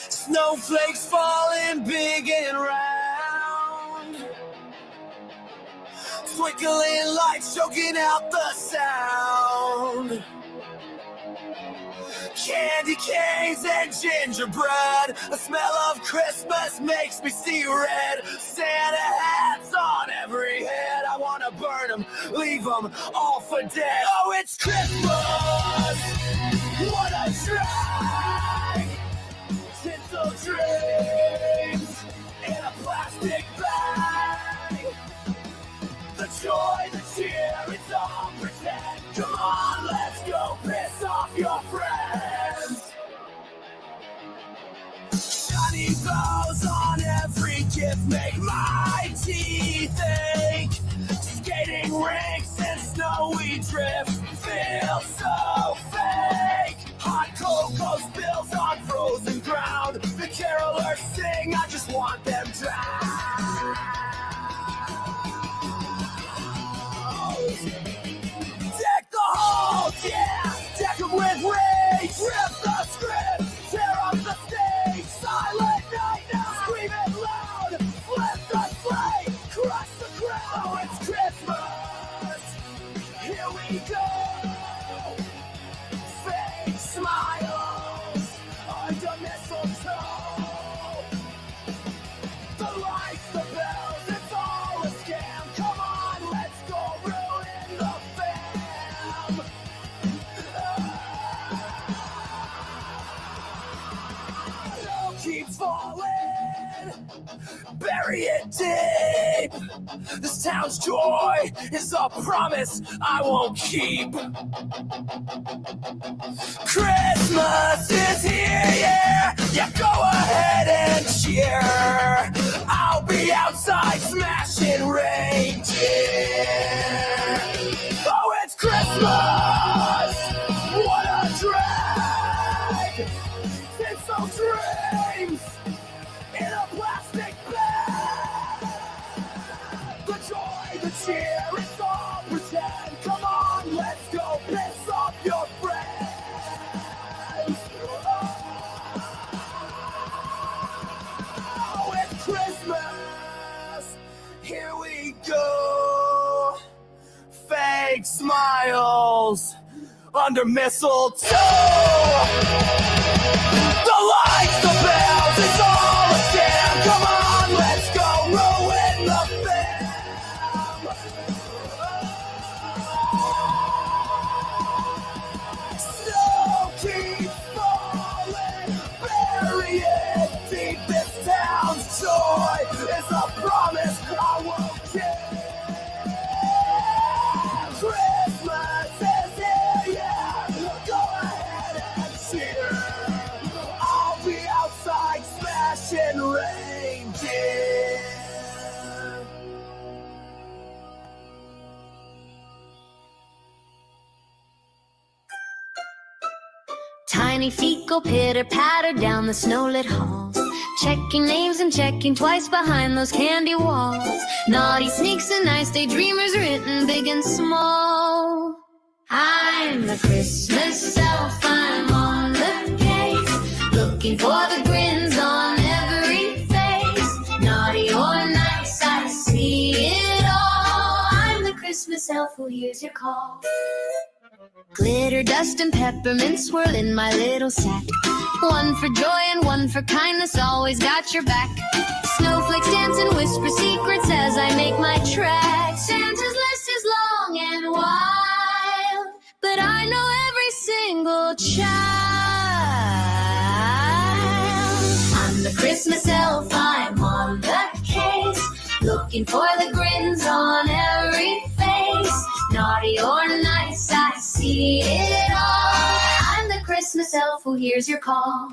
Snowflakes falling big and round, twinkling lights choking out the sound. Candy canes and gingerbread, the smell of Christmas makes me see red. Santa hats on every head, I wanna burn them, leave them all for dead. Oh, it's Christmas, what a drag! Tinsel dreams in a plastic bag. The joy, the cheer, it's all pretend. Come on, let's go piss off your friends. Shiny bows on every gift make my teeth ache. Skating rinks and snowy drift feel so fake. Hot cocoa spills on frozen ground. The carolers sing, I just want them drowned. Deck the halls, yeah, deck them with rage. Rip the script, tear up the stage. Silent night now, scream it loud. Flip the slate, crush the crowd. Oh, it's Christmas, here we go. Fake smiles under mistletoe. The lights, the bells, it's all a scam. Come on, let's go ruin the fam. Snow keeps falling, bury it deep. This town's joy is a promise I won't keep. Christmas is here, yeah. Yeah, go ahead and cheer. I'll be outside smashing reindeer. Oh, it's Christmas, what a drag. Tinsel dreams in a plastic bag. The joy, the cheer, it's all pretend. Come on, let's go piss off your friends. Oh, it's Christmas, here we go. Fake smiles under mistletoe. The lights, the bells, it's all a scam. Come on, let's go ruin the fam. Snow keeps falling, bury it deep. This town's joy is a promise I won't keep. Christmas is here, yeah. Go ahead and cheer. I'll be outside smashing reindeer. Tiny feet go pitter-patter down the snow-lit halls, checking names and checking twice behind those candy walls. Naughty sneaks and nice daydreamers written big and small. I'm the Christmas elf, I'm on the case, looking for the grins on every face. Naughty or nice, I see it all. I'm the Christmas elf who hears your call. Glitter, dust, and peppermint swirl in my little sack. One for joy and one for kindness, always got your back. Snowflakes dance and whisper secrets as I make my track. Santa's list is long and wild, but I know every single child. I'm the Christmas elf, I'm on the case, looking for the grins on every face. Naughty or nice, I see it all. I'm the Christmas elf who hears your call.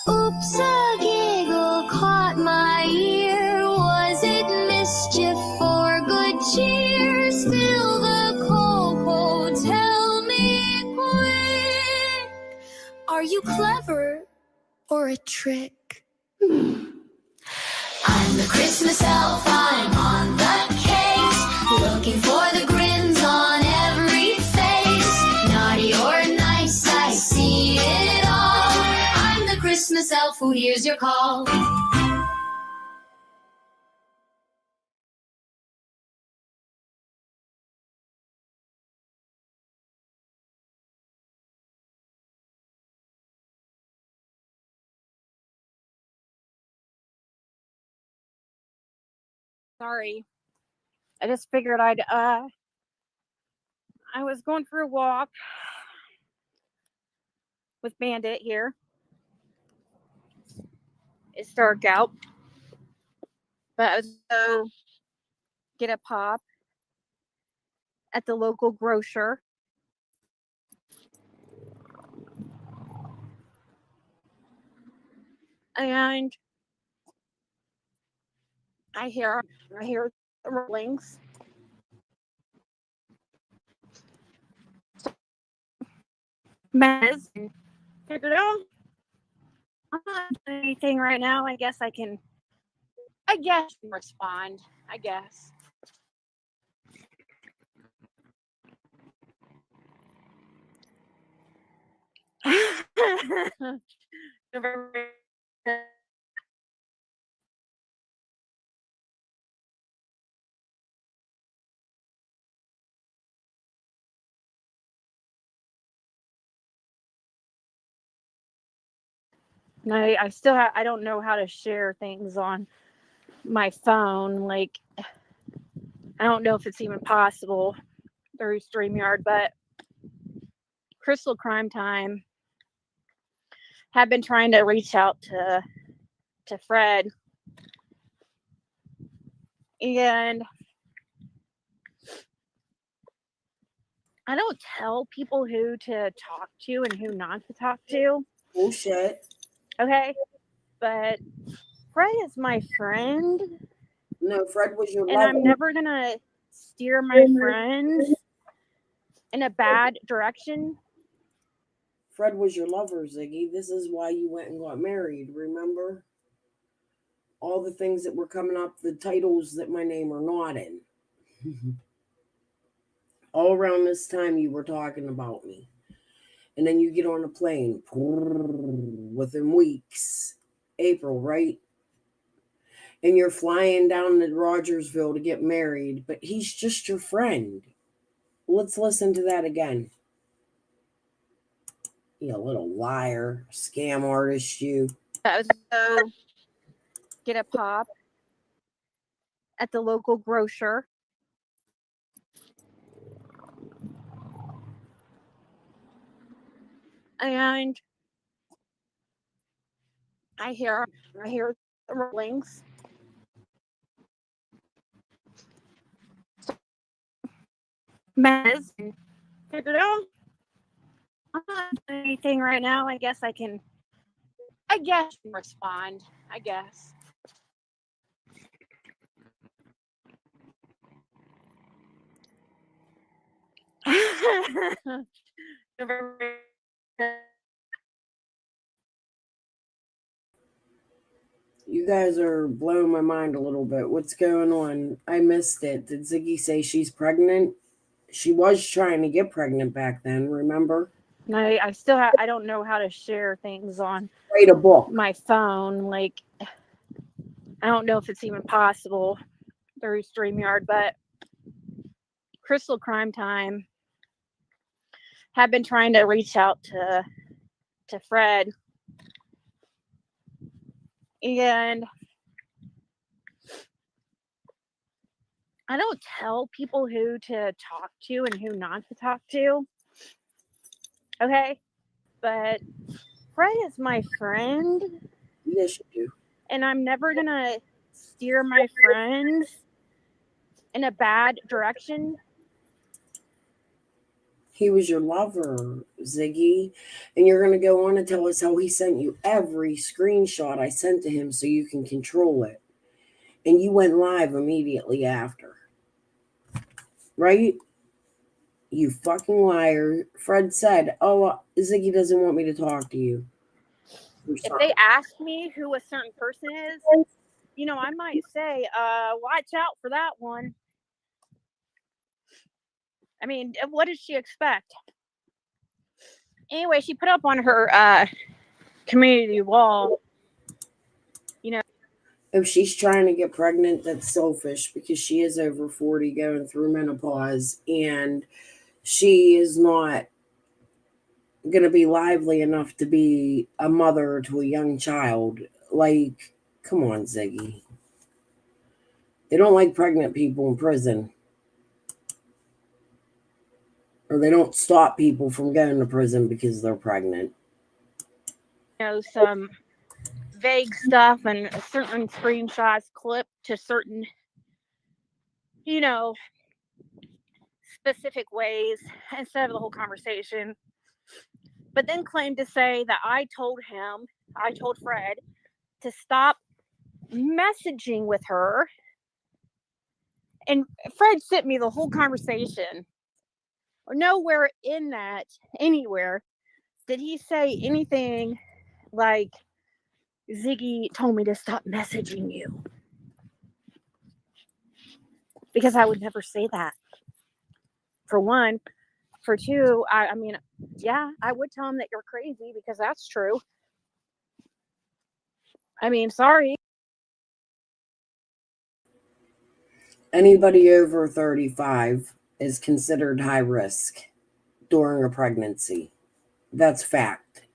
Oops, a giggle caught my ear. Was it mischief or good cheer? Spill the cocoa, tell me quick. Are you clever or a trick? I'm the Christmas elf, I'm on the case, looking for the grins on every who hears your call. Sorry. I just figured I was going for a walk with Bandit here. It's dark out, but I was going to get a pop at the local grocer. And I hear the rumblings. Mez, figured out I'm not doing anything right now. I guess respond. I guess. No, I still I don't know how to share things on my phone. Like, I don't know if it's even possible through StreamYard, but Crystal Crime Time have been trying to reach out to Fred, and I don't tell people who to talk to and who not to talk to. Bullshit. Okay, but Fred is my friend. No, Fred was your and lover. I'm never gonna steer my friends in a bad direction. Fred was your lover, Ziggy. This is why you went and got married, remember? All the things that were coming up, the titles that my name are not in. All around this time you were talking about me. And then you get on a plane within weeks. April, right? And you're flying down to Rogersville to get married, but he's just your friend. Let's listen to that again. You little liar, scam artist, you. I was going to get a pop at the local grocer. And I hear the rumblings. Mez, figured out I'm not doing anything right now. I guess respond. I guess. You guys are blowing my mind a little bit. What's going on? I missed it. Did Ziggy say she's pregnant? She was trying to get pregnant back then, remember? No, I still I don't know how to share things on Write a book. my phone. Like, I don't know if it's even possible through StreamYard, but Crystal Crime Time have been trying to reach out to Fred, and I don't tell people who to talk to and who not to talk to. Okay, but Fred is my friend, Yes, you do. and I'm never gonna steer my friends in a bad direction. He was your lover, Ziggy. And you're going to go on and tell us how he sent you every screenshot I sent to him so you can control it. And you went live immediately after. Right? You fucking liar. Fred said, oh, Ziggy doesn't want me to talk to you. If they ask me who a certain person is, I might say, watch out for that one. I mean, what did she expect? Anyway, she put up on her community wall If she's trying to get pregnant, that's selfish because she is over 40 going through menopause and she is not going to be lively enough to be a mother to a young child. Like, come on, Ziggy. They don't like pregnant people in prison. Or they don't stop people from going to prison because they're pregnant. Some vague stuff and certain screenshots clipped to certain, you know, specific ways instead of the whole conversation. But then claimed to say that I told Fred to stop messaging with her. And Fred sent me the whole conversation. Nowhere in that, anywhere, did he say anything like, Ziggy told me to stop messaging you. Because I would never say that. For one. For two, I mean, yeah, I would tell him that you're crazy because that's true. I mean, sorry. Anybody over 35 is considered high risk during a pregnancy. That's fact.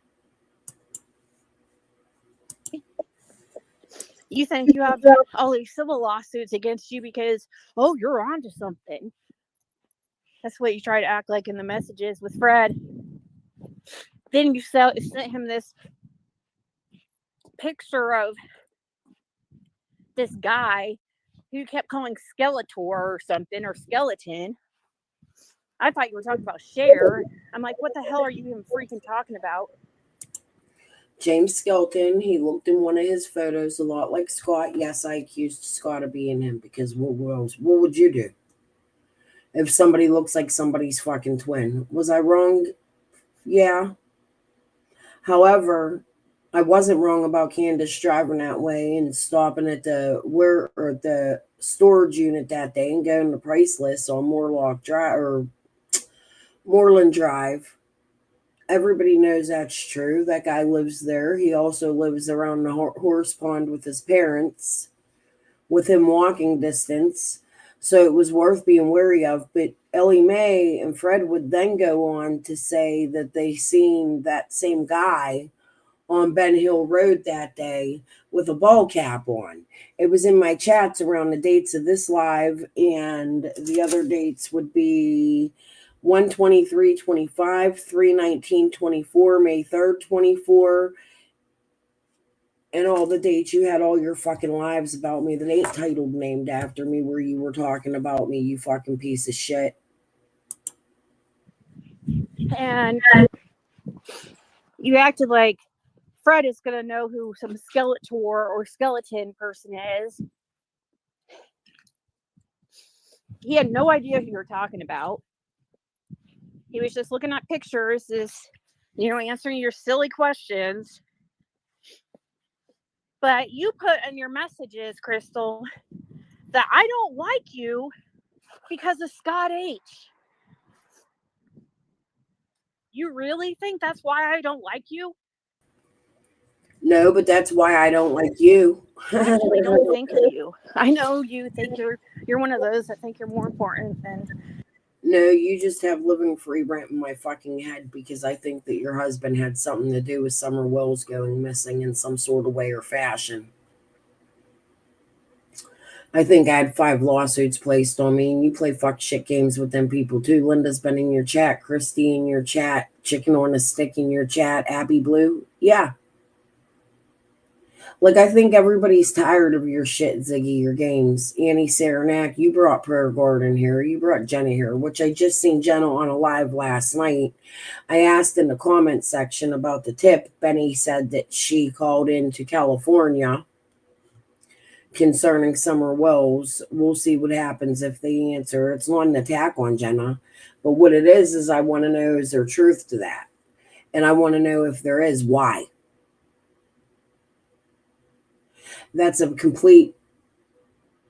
You think you have all these civil lawsuits against you because, oh, you're onto something. That's what you try to act like in the messages with Fred. Then you sent him this picture of this guy who kept calling Skeletor or something, or Skeleton. I thought you were talking about Cher. I'm like, what the hell are you even freaking talking about? James Skelton, he looked in one of his photos a lot like Scott. Yes, I accused Scott of being him because what would you do if somebody looks like somebody's fucking twin? Was I wrong? Yeah. However, I wasn't wrong about Candace driving that way and stopping at the storage unit that day and going to Priceless on Moreland Drive. Everybody knows that's true. That guy lives there. He also lives around the horse pond with his parents, with him walking distance. So it was worth being wary of. But Ellie Mae and Fred would then go on to say that they seen that same guy on Ben Hill Road that day with a ball cap on. It was in my chats around the dates of this live, and the other dates would be 1/23/25, 3/19/24, May 3rd, 24, and all the dates you had all your fucking lives about me that ain't titled named after me where you were talking about me, you fucking piece of shit. And you acted like Fred is going to know who some Skeletor or Skeleton person is. He had no idea who you were talking about. He was just looking at pictures, answering your silly questions. But you put in your messages, Crystal, that I don't like you because of Scott H. You really think that's why I don't like you? No, but that's why I don't like you. I actually don't think of you. I know you think you're one of those that think you're more important than. No, you just have living free rent in my fucking head because I think that your husband had something to do with Summer Wells going missing in some sort of way or fashion. I think I had 5 lawsuits placed on me, and you play fuck shit games with them people too. Linda's been in your chat, Christy in your chat, Chicken on a Stick in your chat, Abby Blue. Yeah. Like, I think everybody's tired of your shit, Ziggy, your games. Annie Saranac, you brought Prayer Garden here. You brought Jenna here, which I just seen Jenna on a live last night. I asked in the comment section about the tip. Benny said that she called into California concerning Summer Wells. We'll see what happens if they answer. It's not an attack on Jenna, but what it is I want to know, is there truth to that? And I want to know, if there is, why? That's a complete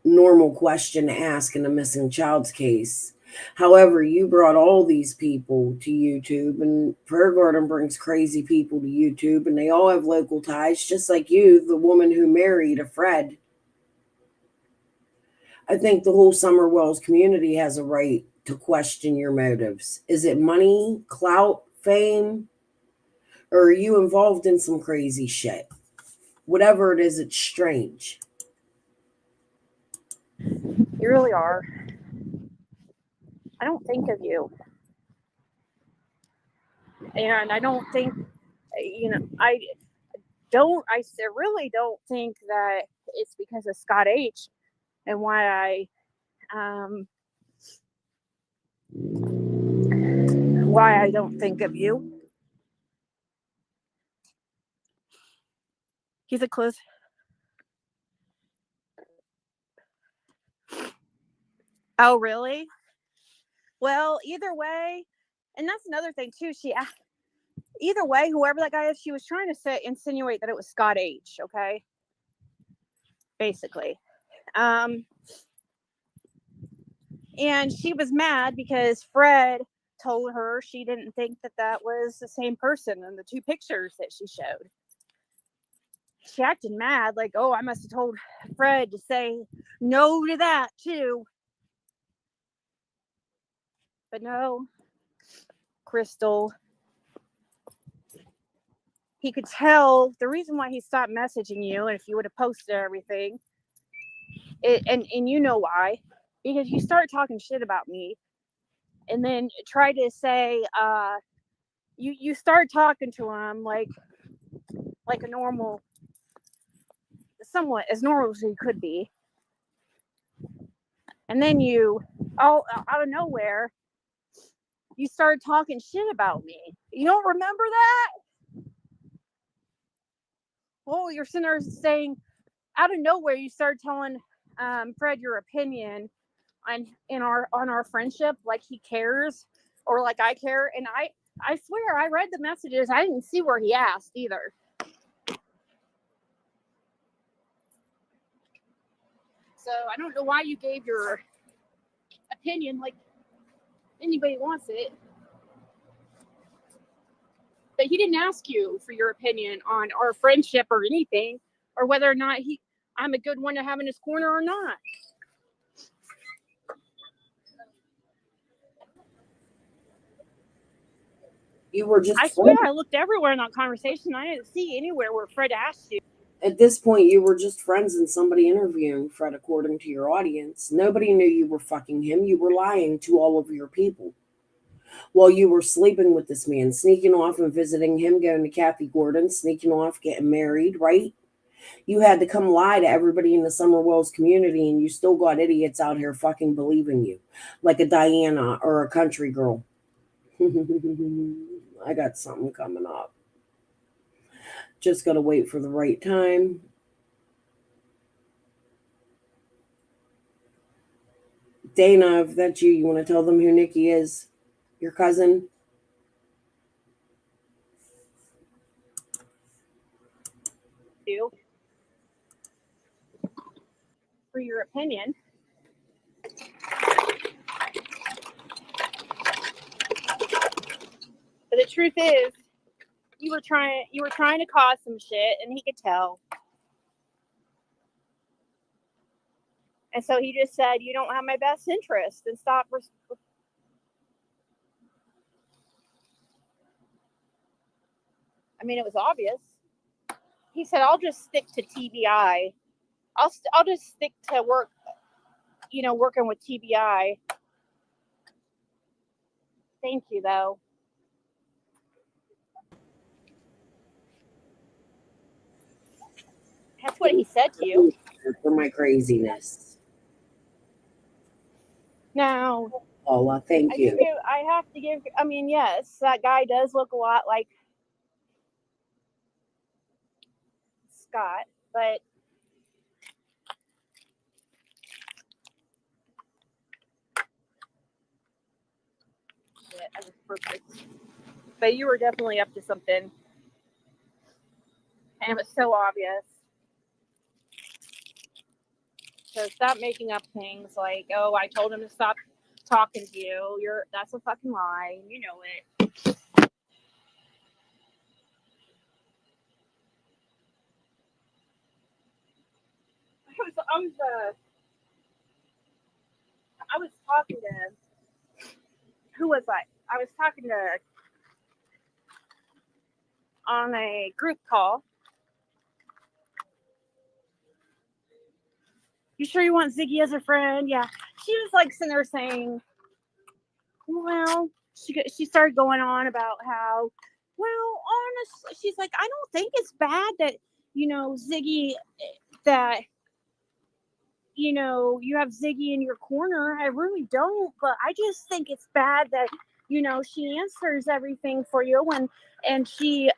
normal question to ask in a missing child's case. However, you brought all these people to YouTube, and Prayer Garden brings crazy people to YouTube, and they all have local ties, just like you, the woman who married a Fred. I think the whole Summer Wells community has a right to question your motives. Is it money, clout, fame, or are you involved in some crazy shit? Whatever it is, it's strange. You really are. I don't think of you. And I don't think, I really don't think that it's because of Scott H. and why I don't think of you. He's a close. Oh, really? Well, either way, and that's another thing too. Either way, whoever that guy is, she was trying to insinuate that it was Scott H. Okay, basically, and she was mad because Fred told her she didn't think that was the same person in the two pictures that she showed. She acted mad, like, oh, I must have told Fred to say no to that too. But no, Crystal, he could tell the reason why he stopped messaging you, and if you would have posted everything, and you know why, because you start talking shit about me, and then try to say, you start talking to him like a normal, somewhat as normal as you could be, and then you, all out of nowhere, you started talking shit about me. You don't remember that? Oh, you're sitting there saying, out of nowhere, you started telling Fred your opinion on our friendship, like he cares or like I care. And I swear I read the messages. I didn't see where he asked either. So I don't know why you gave your opinion like anybody wants it. But he didn't ask you for your opinion on our friendship or anything, or whether or not I'm a good one to have in his corner or not. You were just I swear I looked everywhere in that conversation. I didn't see anywhere where Fred asked you. at this point, you were just friends and somebody interviewing Fred, according to your audience. Nobody knew you were fucking him. You were lying to all of your people while you were sleeping with this man, sneaking off and visiting him, going to Kathy Gordon, sneaking off, getting married, right? You had to come lie to everybody in the Summer Wells community, and you still got idiots out here fucking believing you, like a Diana or a country girl. I got something coming up. Just got to wait for the right time. Dana, if that's you, you want to tell them who Nikki is? Your cousin? For your opinion. But the truth is, you were trying to cause some shit, and he could tell. And so he just said, you don't have my best interest, and stop. I mean, it was obvious. He said, I'll just stick to TBI. I'll just stick to working with TBI. Thank you, though. That's what he said to you. For my craziness. Now, Paula, thank you. I have to give, I mean, yes, that guy does look a lot like Scott, but yeah, that was perfect. But you were definitely up to something. And it was so obvious. So stop making up things like, oh, I told him to stop talking to you. That's a fucking lie. You know it. I was I was talking to, who was I? I was talking to, on a group call. You sure you want Ziggy as a friend? Yeah. She was like sitting there saying, well, she started going on about how, well, honestly, she's like, I don't think it's bad that, Ziggy, that, you have Ziggy in your corner. I really don't, but I just think it's bad that, she answers everything for you and she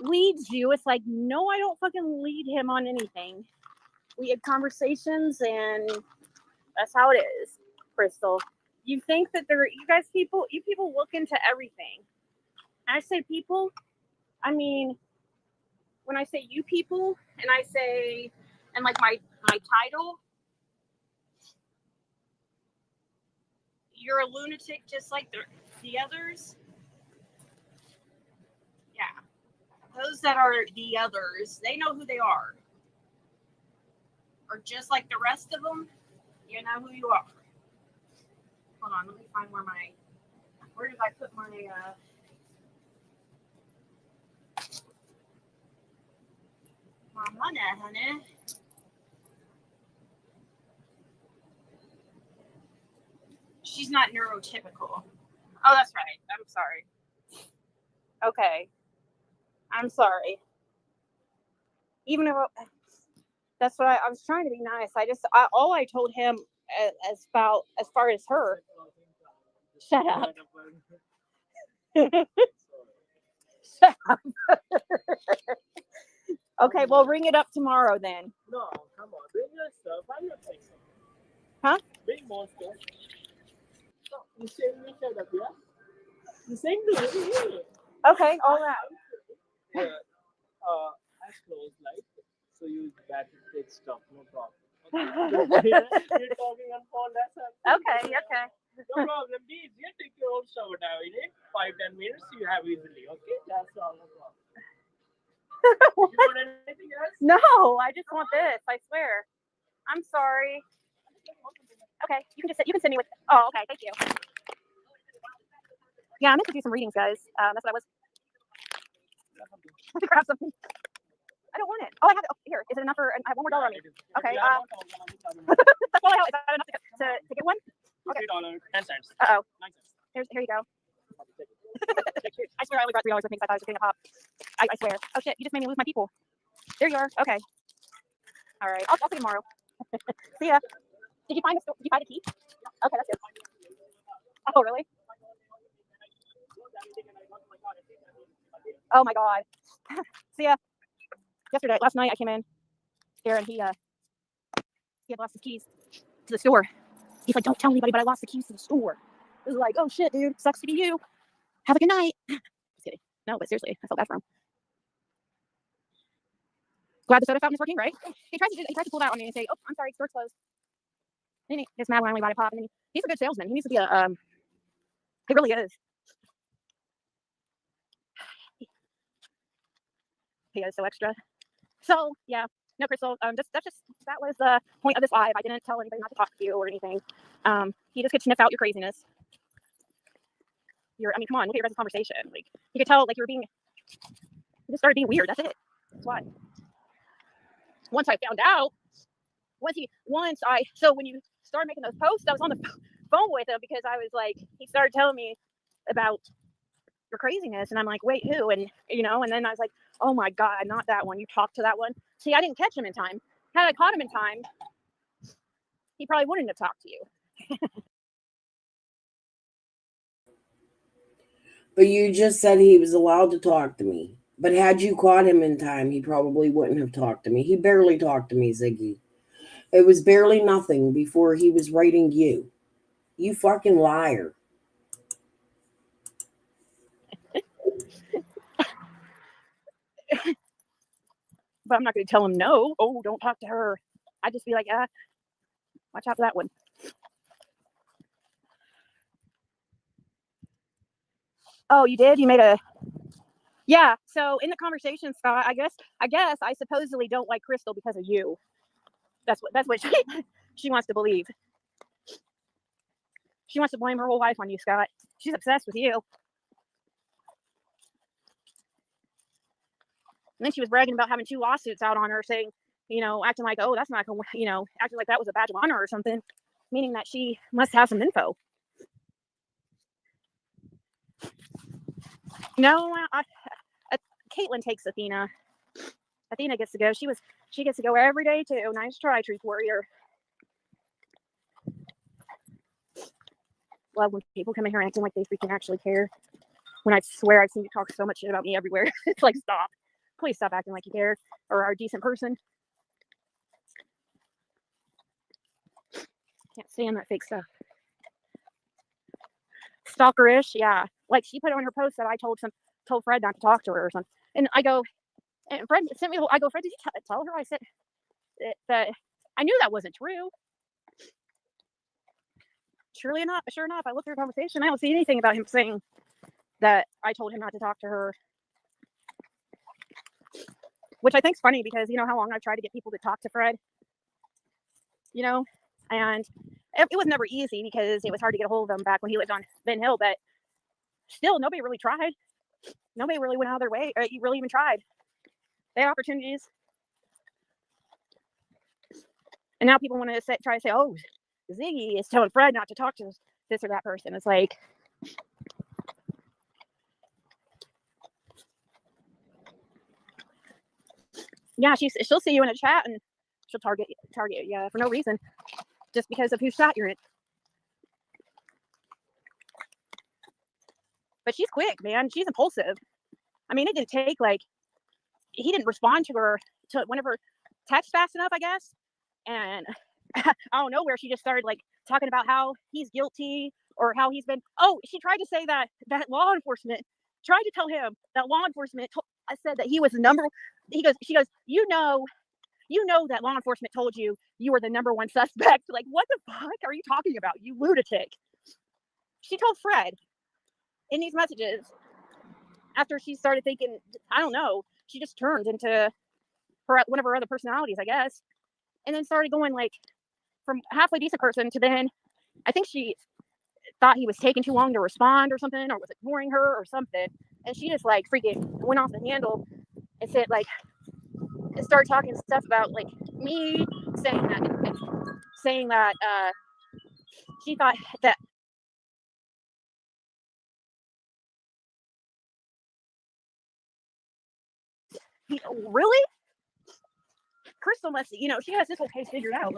leads you. It's like, no, I don't fucking lead him on anything. We had conversations and that's how it is, Crystal. You think that you people look into everything. And I say people, I mean, when I say you people and I say, and like my title, you're a lunatic just like the others. Yeah. Those that are the others, they know who they are. Or just like the rest of them, you know who you are. Hold on, let me find where did I put my money, honey? She's not neurotypical. Oh, that's right. I'm sorry. Okay. I'm sorry. Even if that's what I was trying to be nice. All I told him as far as her. Shut up. Shut up. Okay, well, ring it up tomorrow then. No, come on, bring your stuff. I'm not saying so. Huh? Bring more stuff. No, you send me shut up, yeah? You send me, yeah. Okay, all right. I close light, so use battery take stuff, no problem. Okay. You're talking on phone, that's Okay. No problem. Be easier, take your own shower now in it. 5-10 minutes you have easily, okay? That's all, no problem. You want anything else? No, I just want this. I swear. I'm sorry. Okay, you can send me with. Oh, okay, thank you. Yeah, I meant to do some readings, guys. That's what I was. Grab something. I don't want it. Oh, I have it. Oh, here. Is it enough for? I have $1 more on me. Okay. That's all I have. Is that enough to get one? Okay. $3, 10 cents. Uh oh. 9 cents. Here you go. I swear I only brought $3 with me because I thought I was just getting a pop. I swear. Oh shit! You just made me lose my people. There you are. Okay. All right. I'll see you tomorrow. See ya. Did you find the key? Okay, that's good. Oh really? Oh my god. See ya. Last night I came in here and he had lost his keys to the store. He's like, don't tell anybody, but I lost the keys to the store. It was like, oh shit, dude, sucks to be you. Have a good night. Just kidding. No, but seriously, I felt bad for him. Glad the soda fountain is working, right? He tries to pull that on me and say, oh, I'm sorry, store's closed. And he gets mad when I only buy a pop. And then he's a good salesman. He needs to be he really is. He is so extra. So yeah, no, Crystal. That was the point of this live. I didn't tell anybody not to talk to you or anything. He just could sniff out your craziness. Come on, look at your guys' conversation. Like you could tell, like you just started being weird. That's it. That's why. Once I found out, when you started making those posts, I was on the phone with him because I was like, he started telling me about your craziness, and I'm like, wait, who? And and then I was like, oh my god, not that one. You talked to that one. See, I didn't catch him in time. Had I caught him in time, he probably wouldn't have talked to you. But you just said he was allowed to talk to me. But had you caught him in time, he probably wouldn't have talked to me. He barely talked to me, Ziggy. It was barely nothing before he was writing you. You fucking liar. But I'm not going to tell him no. Oh, don't talk to her. I'd just be like, watch out for that one. Oh, you did? You made a... Yeah, so in the conversation, Scott, I guess I supposedly don't like Crystal because of you. That's what she wants to believe. She wants to blame her whole life on you, Scott. She's obsessed with you. And then she was bragging about having 2 lawsuits out on her, saying, acting like, oh, that's not going to, acting like that was a badge of honor or something, meaning that she must have some info. No, Caitlin takes Athena. Athena gets to go. She gets to go every day too. Nice try, Truth Warrior. Love when people come in here acting like they freaking actually care. When I swear I've seen you talk so much shit about me everywhere. It's like, stop. Please stop acting like you care or are a decent person. Can't stand that fake stuff. Stalkerish, yeah. Like she put on her post that I told Fred not to talk to her or something. And I go, and Fred sent me, I go, Fred, did you tell her? I said that I knew that wasn't true. Sure enough, I looked through the conversation. I don't see anything about him saying that I told him not to talk to her. Which I think's funny because you know how long I've tried to get people to talk to Fred? And it was never easy because it was hard to get a hold of him back when he lived on Ben Hill, but still nobody really tried. Nobody really went out of their way, or really even tried. They had opportunities. And now people want to try to say, oh, Ziggy is telling Fred not to talk to this or that person. It's like, yeah, she'll see you in a chat and she'll target you for no reason, just because of whose chat you're in. But she's quick, man. She's impulsive. I mean, it didn't take he didn't respond to her to one of her texts fast enough, I guess. And I don't know where she just started talking about how he's guilty or how he's been. Oh, she tried to say that law enforcement tried to tell him that law enforcement said that he was the number. She goes, you know that law enforcement told you were the number 1 suspect. Like, what the fuck are you talking about, you lunatic? She told Fred in these messages after she started thinking, I don't know, she just turned into one of her other personalities, I guess, and then started going from halfway decent person to then I think she thought he was taking too long to respond or something, or was ignoring her or something, and she just freaking went off the handle and said and started talking stuff about me, saying that she thought that really Crystal must, she has this whole case figured out.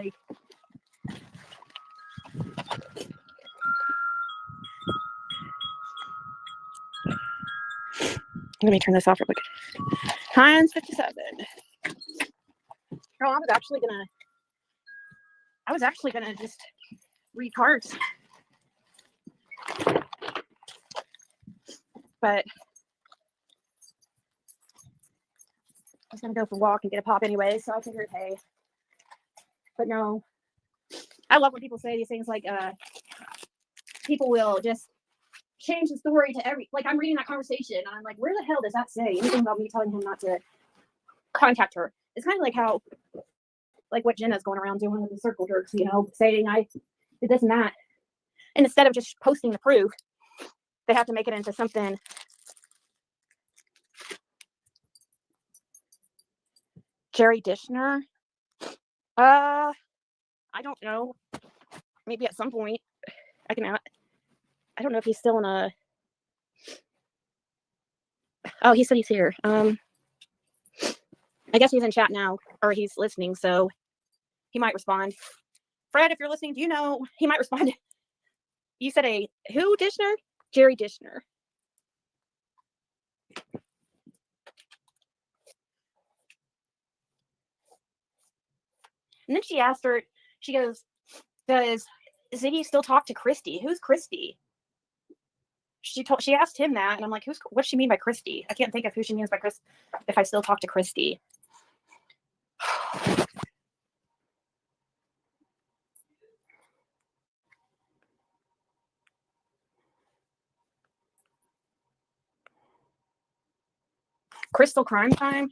Let me turn this off real quick. Times 57. Girl, I was actually gonna just read cards, but I was gonna go for a walk and get a pop anyway, so I figured, hey. But no, I love when people say these things people will just change the story to I'm reading that conversation and I'm like, where the hell does that say anything about me telling him not to contact her? It's kind of like how what Jenna's going around doing with the circle jerks, saying I did this and that, and instead of just posting the proof, they have to make it into something. Jerry Dishner, I don't know, maybe at some point I don't know if he's still in a. Oh, he said he's here. I guess he's in chat now, or he's listening, so he might respond. Fred, if you're listening, do you know he might respond? You said who Dishner? Jerry Dishner. And then she asked her, she goes, does Ziggy still talk to Christy? Who's Christy? She asked him that, and I'm like, what does she mean by Christy? I can't think of who she means by Chris. If I still talk to Christy. Crystal Crime Time.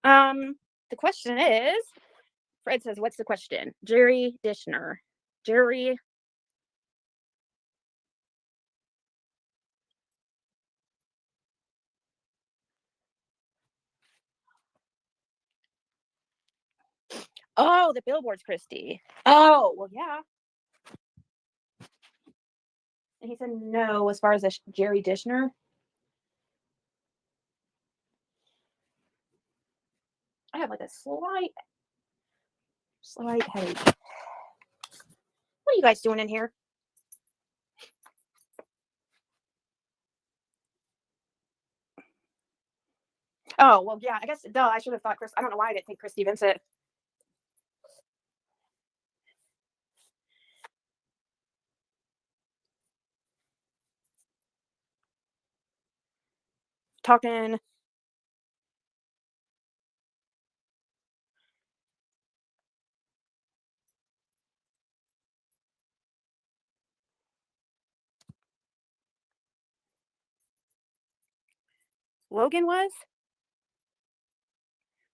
The question is, Fred says, what's the question? Jerry Dishner. Jerry Oh, the billboard's Christy. Oh, well, yeah. And he said no as far as the Jerry Dishner. I have like a slight headache. What are you guys doing in here? Oh, well, yeah, I guess, duh, I should have thought Chris. I don't know why I didn't think Christy Vincent. Talking. Logan was?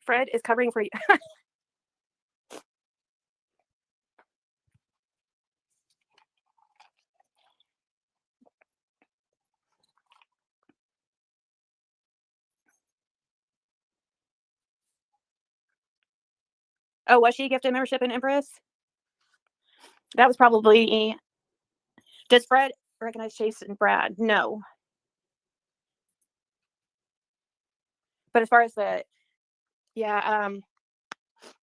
Fred is covering for you. Oh, was she gifted membership in Empress? That was probably. Does Fred recognize Chase and Brad? No. But as far as the, yeah,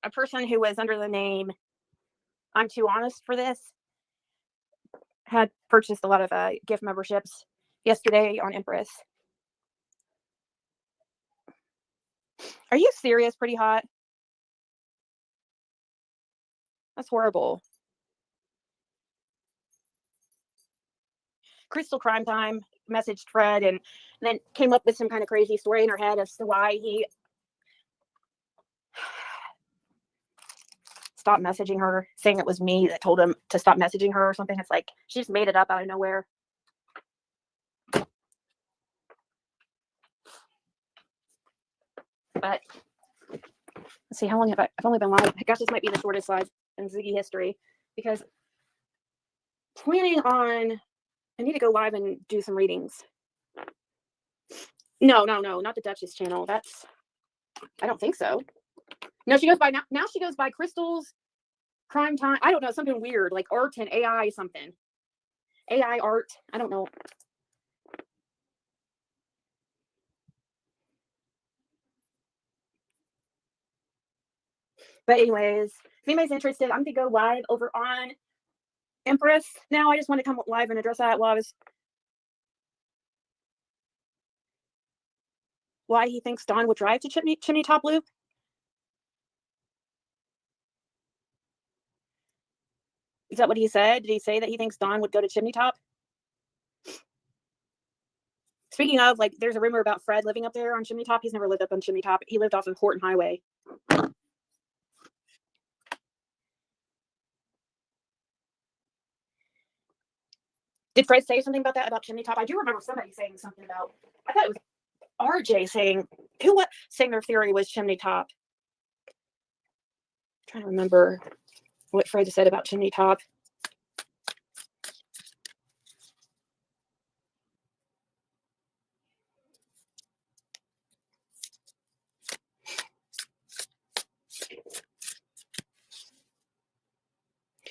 a person who was under the name I'm Too Honest for This had purchased a lot of gift memberships yesterday on Empress. Are you serious, Pretty Hot? That's horrible. Crystal Crime Time messaged Fred and then came up with some kind of crazy story in her head as to why he stopped messaging her, saying it was me that told him to stop messaging her or something. It's like she just made it up out of nowhere. But let's see, how long have I've only been live? Gosh, this might be the shortest live in Ziggy history because planning on, I need to go live and do some readings. No, not the Duchess channel. That's, I don't think so. No, she goes by now she goes by Crystal's Crime Time. I don't know, something weird like art and AI something. AI art. I don't know. But anyways, if anybody's interested, I'm gonna go live over on Empress. Now I just want to come live and address that why he thinks Dawn would drive to Chimney Top Loop. Is that what he said? Did he say that he thinks Dawn would go to Chimney Top? Speaking of, like, there's a rumor about Fred living up there on Chimney Top. He's never lived up on Chimney Top. He lived off of Horton Highway. Did Fred say something about that, about Chimney Top? I do remember somebody saying something about, I thought it was RJ saying, saying their theory was Chimney Top. I'm trying to remember what Fred said about Chimney Top.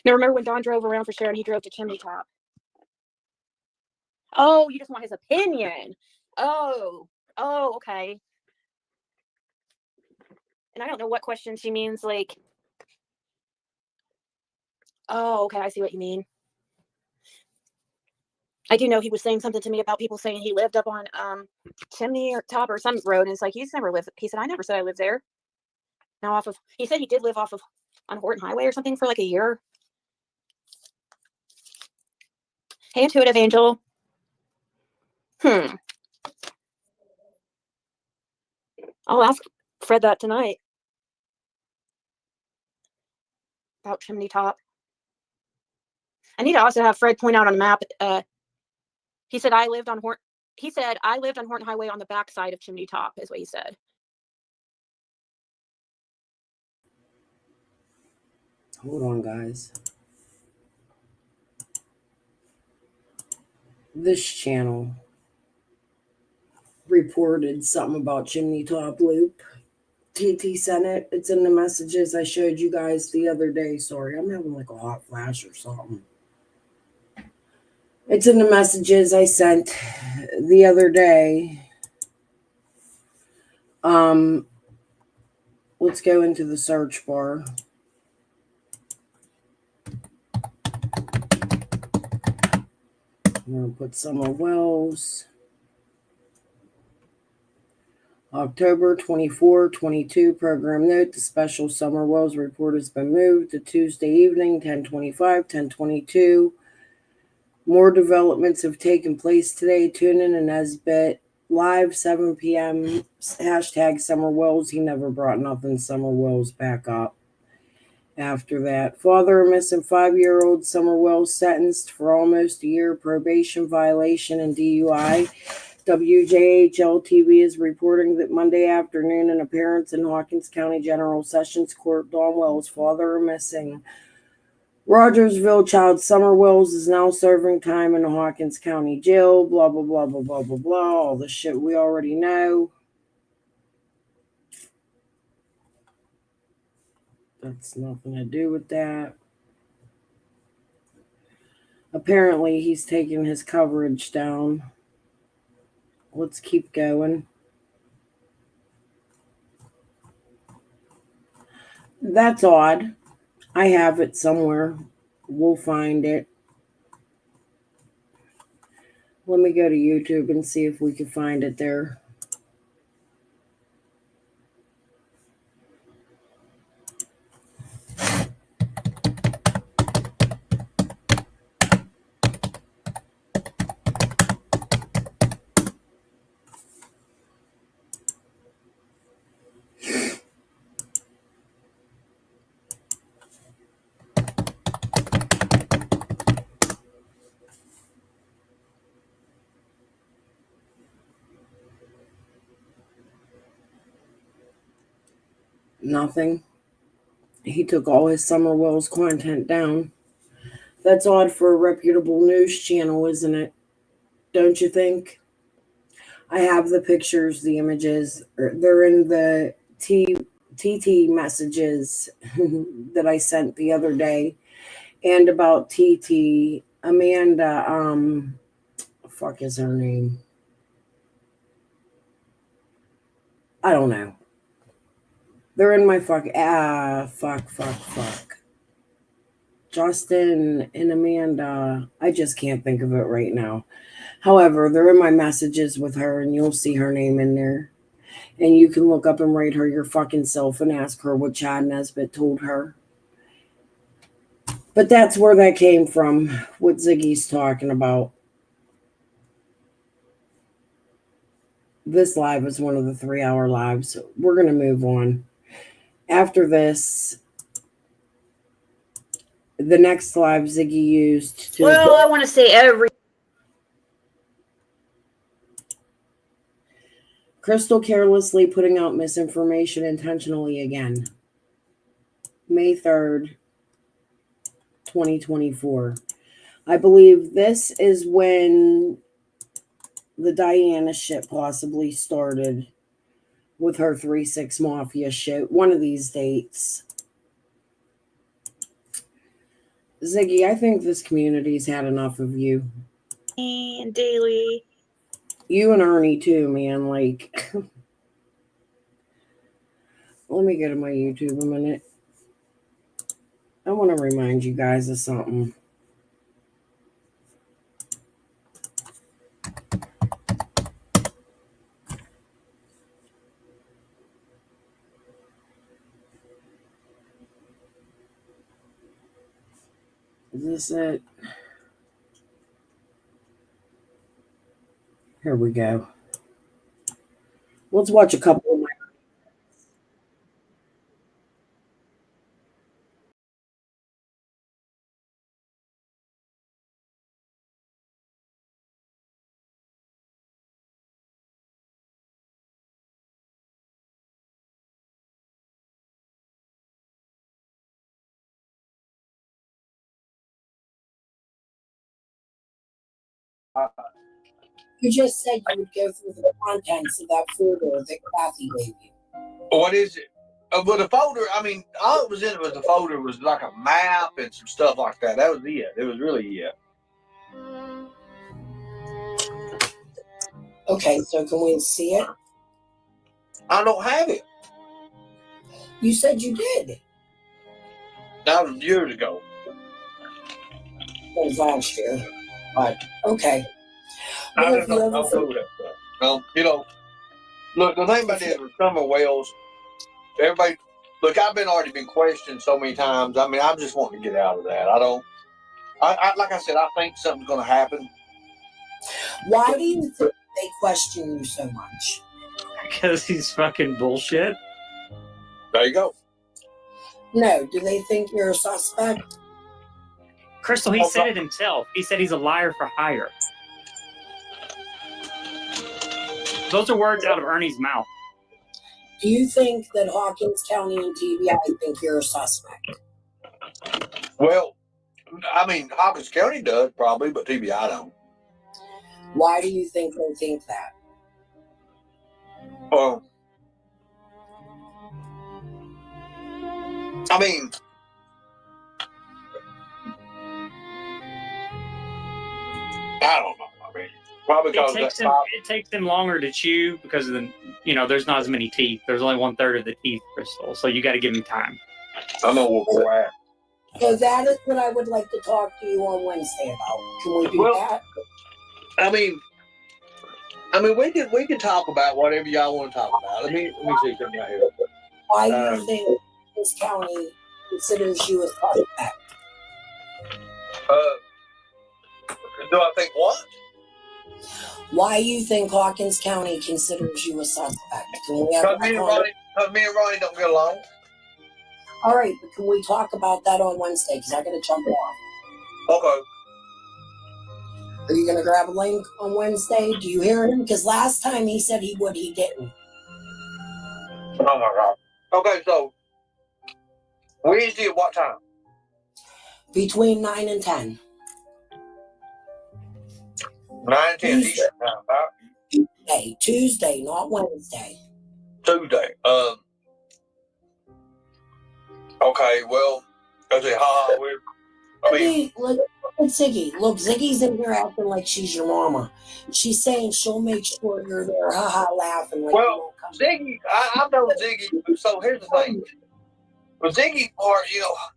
Now, remember when Don drove around for Sharon, he drove to Chimney Top. Oh, you just want his opinion. Oh, okay. And I don't know what question she means, like, oh, okay, I see what you mean. I do know he was saying something to me about people saying he lived up on Chimney or Top or some road, and it's like, he's never lived. He said, I never said I lived there. Now he said he did live off of on Horton Highway or something for like a year. Hey, Intuitive Angel. I'll ask Fred that tonight about Chimney Top. I need to also have Fred point out on a map. He said I lived on Horton Highway on the backside of Chimney Top, is what he said. Hold on, guys. This channel reported something about Chimney Top Loop TT sent it. It's in the messages I showed you guys the other day. Sorry, I'm having like a hot flash or something. It's in the messages I sent the other day. Let's go into the search bar. I'm going to put Summer Wells. October 24, 22 program note. The special Summer Wells report has been moved to Tuesday evening, 10:25, 10:22. More developments have taken place today. Tune in and Nesbit live 7 p.m. Hashtag Summer Wells. He never brought nothing Summer Wells back up. After that, father of missing 5-year-old Summer Wells sentenced for almost a year probation violation and DUI. WJHL TV is reporting that Monday afternoon, an appearance in Hawkins County General Sessions Court, Dawn Wells, father of missing Rogersville child Summer Wells, is now serving time in the Hawkins County Jail. Blah, blah, blah, blah, blah, blah, blah. All the shit we already know. That's nothing to do with that. Apparently, he's taking his coverage down. Let's keep going. That's odd. I have it somewhere. We'll find it. Let me go to YouTube and see if we can find it there. Nothing. He took all his Summer Wells content down. That's odd for a reputable news channel, isn't it? Don't you think? I have the pictures, the images. They're in the TT messages that I sent the other day. And about TT, Amanda, fuck is her name? I don't know. They're in my fuck. Justin and Amanda. I just can't think of it right now. However, they're in my messages with her, and you'll see her name in there. And you can look up and write her your fucking self and ask her what Chad Nesbitt told her. But that's where that came from, what Ziggy's talking about. This live is one of the 3-hour lives. We're going to move on. After this, the next live Ziggy used to... Well, I want to say every... Crystal carelessly putting out misinformation intentionally again. May 3rd, 2024. I believe this is when the Diana shit possibly started with her 3-6 Mafia shit. One of these dates. Ziggy, I think this community's had enough of you. And daily. You and Ernie too, man. Like, let me go to my YouTube a minute. I want to remind you guys of something. Is this it? Here we go. Let's watch a couple of my... You just said you would go through the contents of that folder that Kathy gave you. What is it? But the folder, I mean, all it was in it was the folder was like a map and some stuff like that. That was it. It was really it. Okay, so can we see it? I don't have it. You said you did. That was years ago. That was last year. But, okay. I Well, don't if you know. ever I don't know that stuff. No, you know, look, the thing about it with summer wells, everybody, look, I've already been questioned so many times. I mean, I'm just wanting to get out of that. Like I said, I think something's going to happen. Why do you think they question you so much? Because he's fucking bullshit. There you go. No, do they think you're a suspect? Crystal, he said it himself. He said he's a liar for hire. Those are words out of Ernie's mouth. Do you think that Hawkins County and TBI think you're a suspect? Well, I mean, Hawkins County does probably, but TBI don't. Why do you think they think that? I mean, I don't know. I mean, probably because it takes them longer to chew because of there's not as many teeth. There's only 1/3 of the teeth, Crystal. So you got to give him time. I know what we're at. So that is what I would like to talk to you on Wednesday about. Can we do that? I mean, we can talk about whatever y'all want to talk about. Let me see something right here. Why do you think this county considers you a suspect? Do I think what? Why do you think Hawkins County considers you a suspect? Can we have Because me and Ronnie don't get along. All right, but can we talk about that on Wednesday? Because I got to jump off. Okay. Are you going to grab a link on Wednesday? Do you hear him? Because last time he said he would, he didn't. Oh my God. Okay, so Wednesday at what time? Between 9 and 10. 9 and 10 Eastern time. Tuesday, not Wednesday. Tuesday. Okay, well, I say, Look at Ziggy. Look, Ziggy's in here acting like she's your mama. She's saying she'll make sure you're there, laughing. Like well, Ziggy, I've known Ziggy. So here's the thing. With Ziggy part,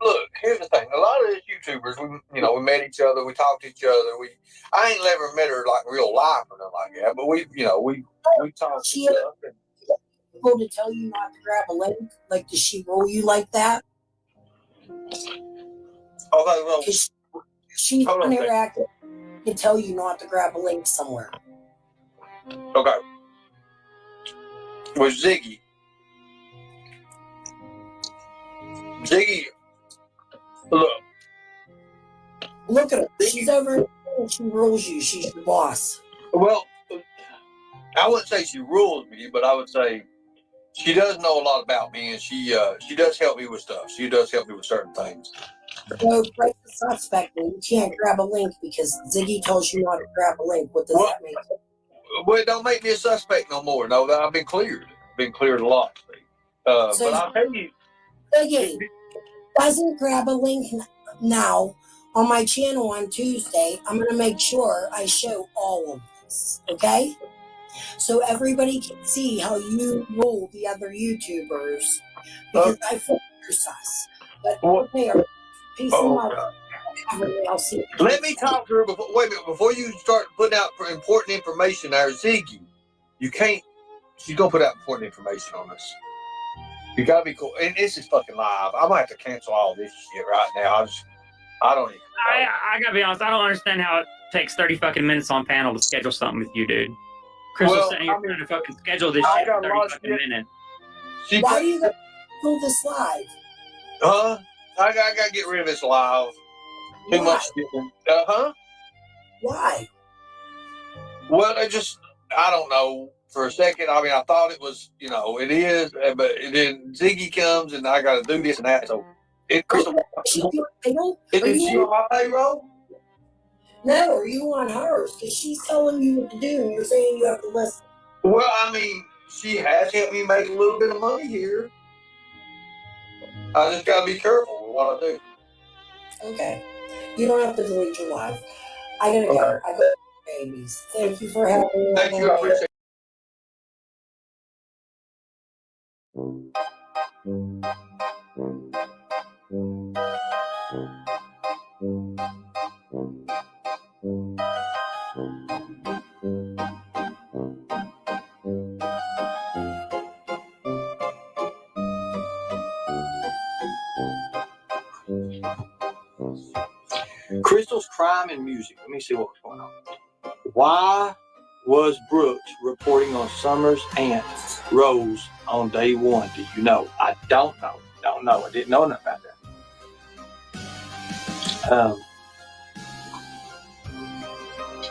look, here's the thing. A lot of these YouTubers, we met each other, we talked to each other. I ain't never met her like real life or nothing like that, but we talked to stuff. People to tell you not to grab a link? Like, does she roll you like that? Okay, well, she's interactive to tell you not to grab a link somewhere. Okay. With Ziggy, look at her. She's over here and she rules you. She's your boss. Well, I wouldn't say she rules me, but I would say she does know a lot about me, and she does help me with stuff. She does help me with certain things. So, break the suspect, and you can't grab a link because Ziggy tells you not to grab a link. What does that mean? Well, it don't make me a suspect no more. No, I've been cleared. Been cleared a lot. But I'll tell you, Ziggy doesn't grab a link now on my channel on Tuesday. I'm going to make sure I show all of this. Okay. So everybody can see how you rule the other YouTubers. Because I feel you're sus. But okay, peace and love. I'll see you. Let me talk to her before. Wait a minute, before you start putting out important information there, Ziggy. You can't. She's gonna put out important information on us. You gotta be cool. And this is fucking live. I'm gonna have to cancel all this shit right now. I don't even. I gotta be honest. I don't understand how it takes 30 fucking minutes on panel to schedule something with you, dude. Crystal's sitting here trying to fucking schedule this shit in 30 fucking minutes. Why do you gotta do this live? Huh? I gotta get rid of this live. Too much. Why? Well, I don't know. For a second, I mean, I thought it was, it is, but then Ziggy comes and I got to do this and that. So, Crystal, is she on my payroll? No, are you on hers? Because she's telling you what to do and you're saying you have to listen. Well, I mean, she has helped me make a little bit of money here. I just gotta be careful with what I do. Okay. You don't have to delete your live. I gotta go. I got babies. Thank you for having me. Thank you. I appreciate it. Crystal's crime and music. Let me see what's going on. Why was Brooks reporting on Summers' aunt Rose on day one? Do you know? I don't know. Don't know. I didn't know enough about that.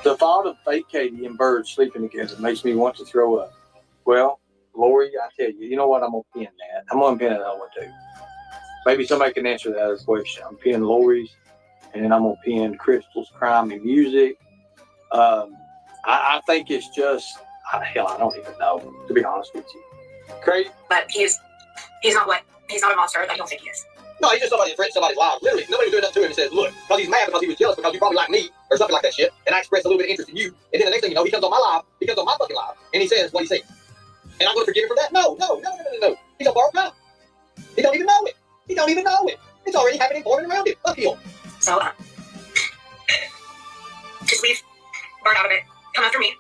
The thought of fake Katie and Bird sleeping together makes me want to throw up. Well, Lori, I tell you, you know what? I'm going to pin that. I'm going to pin it on one too. Maybe somebody can answer that as a question. I'm pinning Lori's, and then I'm going to pin Crystal's crime and music. I think it's just, hell, I don't even know, to be honest with you. Crazy? But he's not a monster like I don't think he is. No, he's just somebody that threatened somebody's life. Literally, nobody was doing nothing to him and says, look, because he's mad because he was jealous because you probably like me or something like that shit, and I expressed a little bit of interest in you, and then the next thing you know, he comes on my live, he comes on my fucking live, and he says what he said. And I'm going to forgive him for that? No. He's on borrowed time. He don't even know it. It's already happening for him around him. Fuck him. So, just leave Bird out of it. Come after me.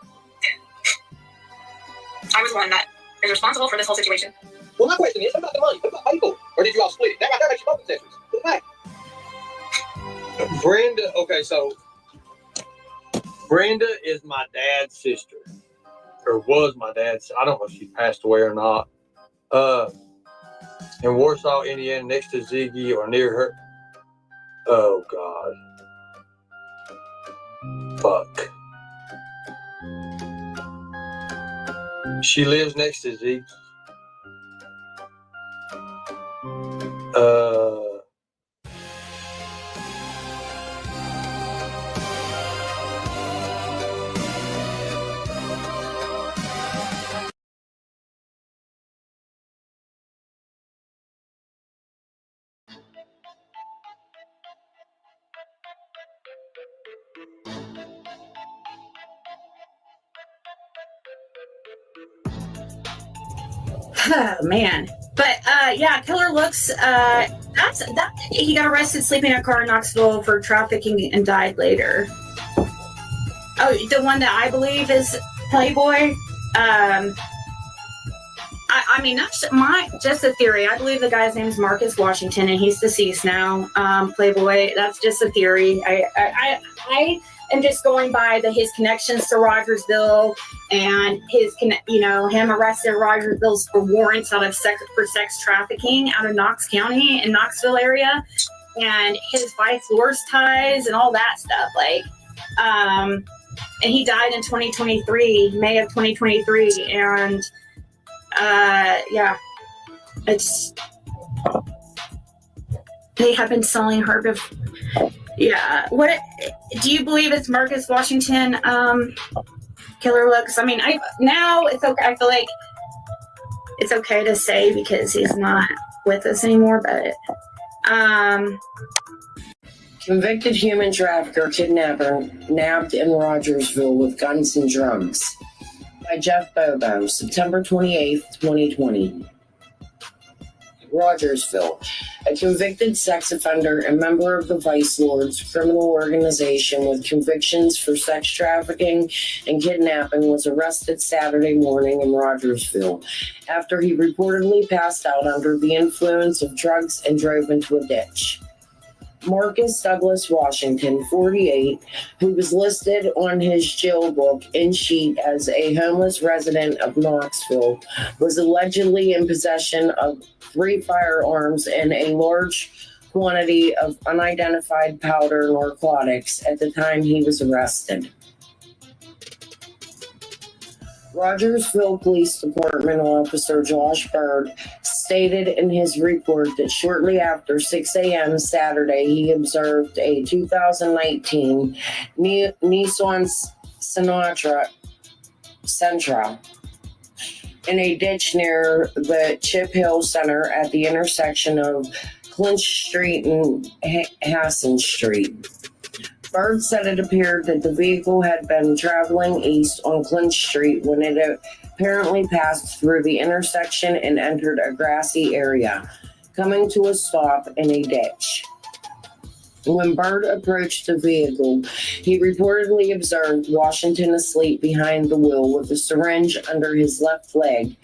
I was the one that is responsible for this whole situation. Well, my question is, what about the money? What about people? Or did you all split it? That right there makes you both accessories. Look back. Brenda, okay, so Brenda is my dad's sister. Or was my dad's. I don't know if she passed away or not. In Warsaw, Indiana, next to Ziggy or near her. Oh, God. Fuck. She lives next to Ziggy. Oh man. But yeah, Killer Looks, he got arrested sleeping in a car in Knoxville for trafficking and died later. Oh, the one that I believe is Playboy. I mean, that's just a theory. I believe the guy's name is Marcus Washington, and he's deceased now. Playboy. That's just a theory. I am just going by his connections to Rogersville and him arrested Rogersville for warrants out of sex trafficking out of Knox County in Knoxville area, and his Vice Wars ties and all that stuff. And he died in 2023, May of 2023, and. They have been selling her before. Yeah. What do you believe it's Marcus Washington? Killer Looks. I mean, now it's okay. I feel like it's okay to say because he's not with us anymore. But convicted human trafficker kidnapper nabbed in Rogersville with guns and drugs. By Jeff Bobo, September 28th, 2020. Rogersville, a convicted sex offender and member of the Vice Lords criminal organization with convictions for sex trafficking and kidnapping, was arrested Saturday morning in Rogersville after he reportedly passed out under the influence of drugs and drove into a ditch. Marcus Douglas Washington, 48, who was listed on his jail book in sheet as a homeless resident of Knoxville, was allegedly in possession of 3 firearms and a large quantity of unidentified powder narcotics at the time he was arrested. Rogersville Police Department Officer Josh Bird stated in his report that shortly after 6 a.m. Saturday, he observed a 2019 Nissan Sentra in a ditch near the Chip Hill Center at the intersection of Clinch Street and Hassan Street. Bird said it appeared that the vehicle had been traveling east on Clinch Street when it apparently passed through the intersection and entered a grassy area, coming to a stop in a ditch. When Bird approached the vehicle, he reportedly observed Washington asleep behind the wheel with a syringe under his left leg,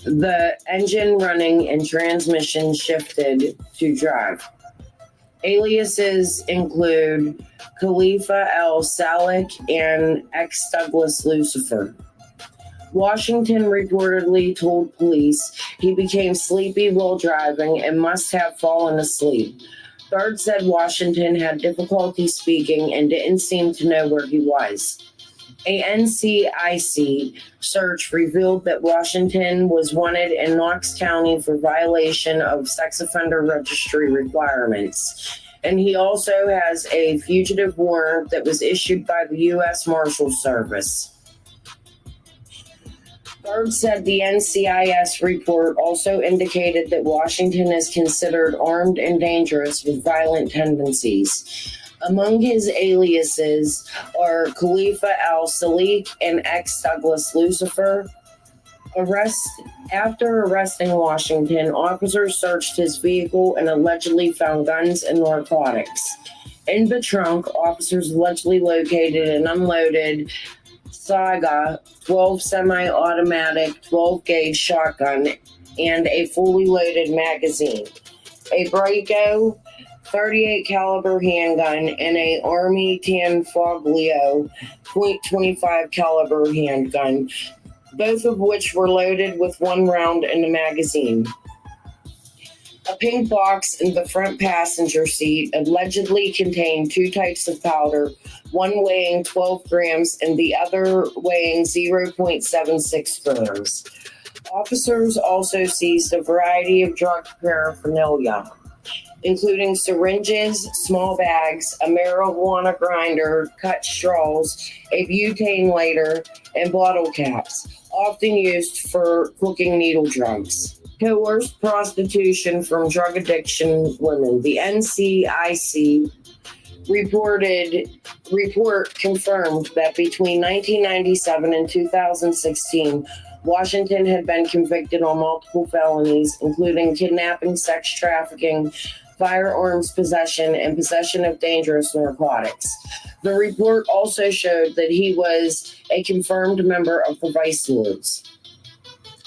the engine running and transmission shifted to drive. Aliases include Khalifa L. Salik and X. Douglas Lucifer. Washington reportedly told police he became sleepy while driving and must have fallen asleep. Bird said Washington had difficulty speaking and didn't seem to know where he was. A NCIC search revealed that Washington was wanted in Knox County for violation of sex offender registry requirements. And he also has a fugitive warrant that was issued by the U.S. Marshal Service. Bird said the NCIS report also indicated that Washington is considered armed and dangerous with violent tendencies. Among his aliases are Khalifa Al Salik and X. Douglas Lucifer. After arresting Washington, officers searched his vehicle and allegedly found guns and narcotics. In the trunk, officers allegedly located an unloaded Saga 12 semi-automatic 12-gauge shotgun and a fully loaded magazine, a Braco 38 caliber handgun, and a Army Tanfoglio .25 caliber handgun, both of which were loaded with one round in the magazine. A pink box in the front passenger seat allegedly contained two types of powder, one weighing 12 grams and the other weighing 0.76 grams. Officers also seized a variety of drug paraphernalia, including syringes, small bags, a marijuana grinder, cut straws, a butane lighter, and bottle caps, often used for cooking needle drugs. Coerced prostitution from drug addiction women. The NCIC report confirmed that between 1997 and 2016, Washington had been convicted on multiple felonies, including kidnapping, sex trafficking, firearms possession, and possession of dangerous narcotics. The report also showed that he was a confirmed member of the Vice Lords.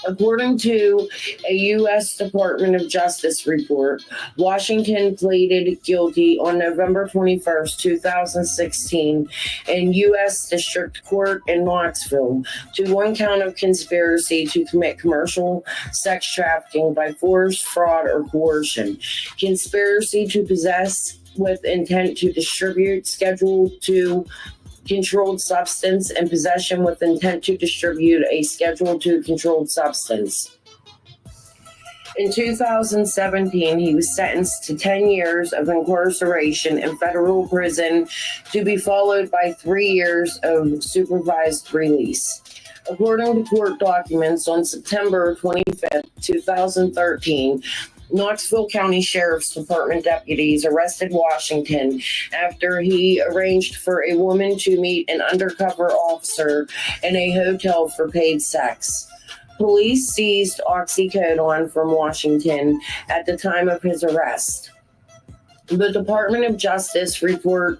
According to a U.S. Department of Justice report, Washington pleaded guilty on November 21, 2016, in U.S. District Court in Knoxville to one count of conspiracy to commit commercial sex trafficking by force, fraud, or coercion, conspiracy to possess with intent to distribute, Schedule II controlled substance, and possession with intent to distribute a Schedule II controlled substance. In 2017, he was sentenced to 10 years of incarceration in federal prison to be followed by 3 years of supervised release. According to court documents, on September 25, 2013, Knoxville County Sheriff's Department deputies arrested Washington after he arranged for a woman to meet an undercover officer in a hotel for paid sex. Police seized oxycodone from Washington at the time of his arrest. The Department of Justice report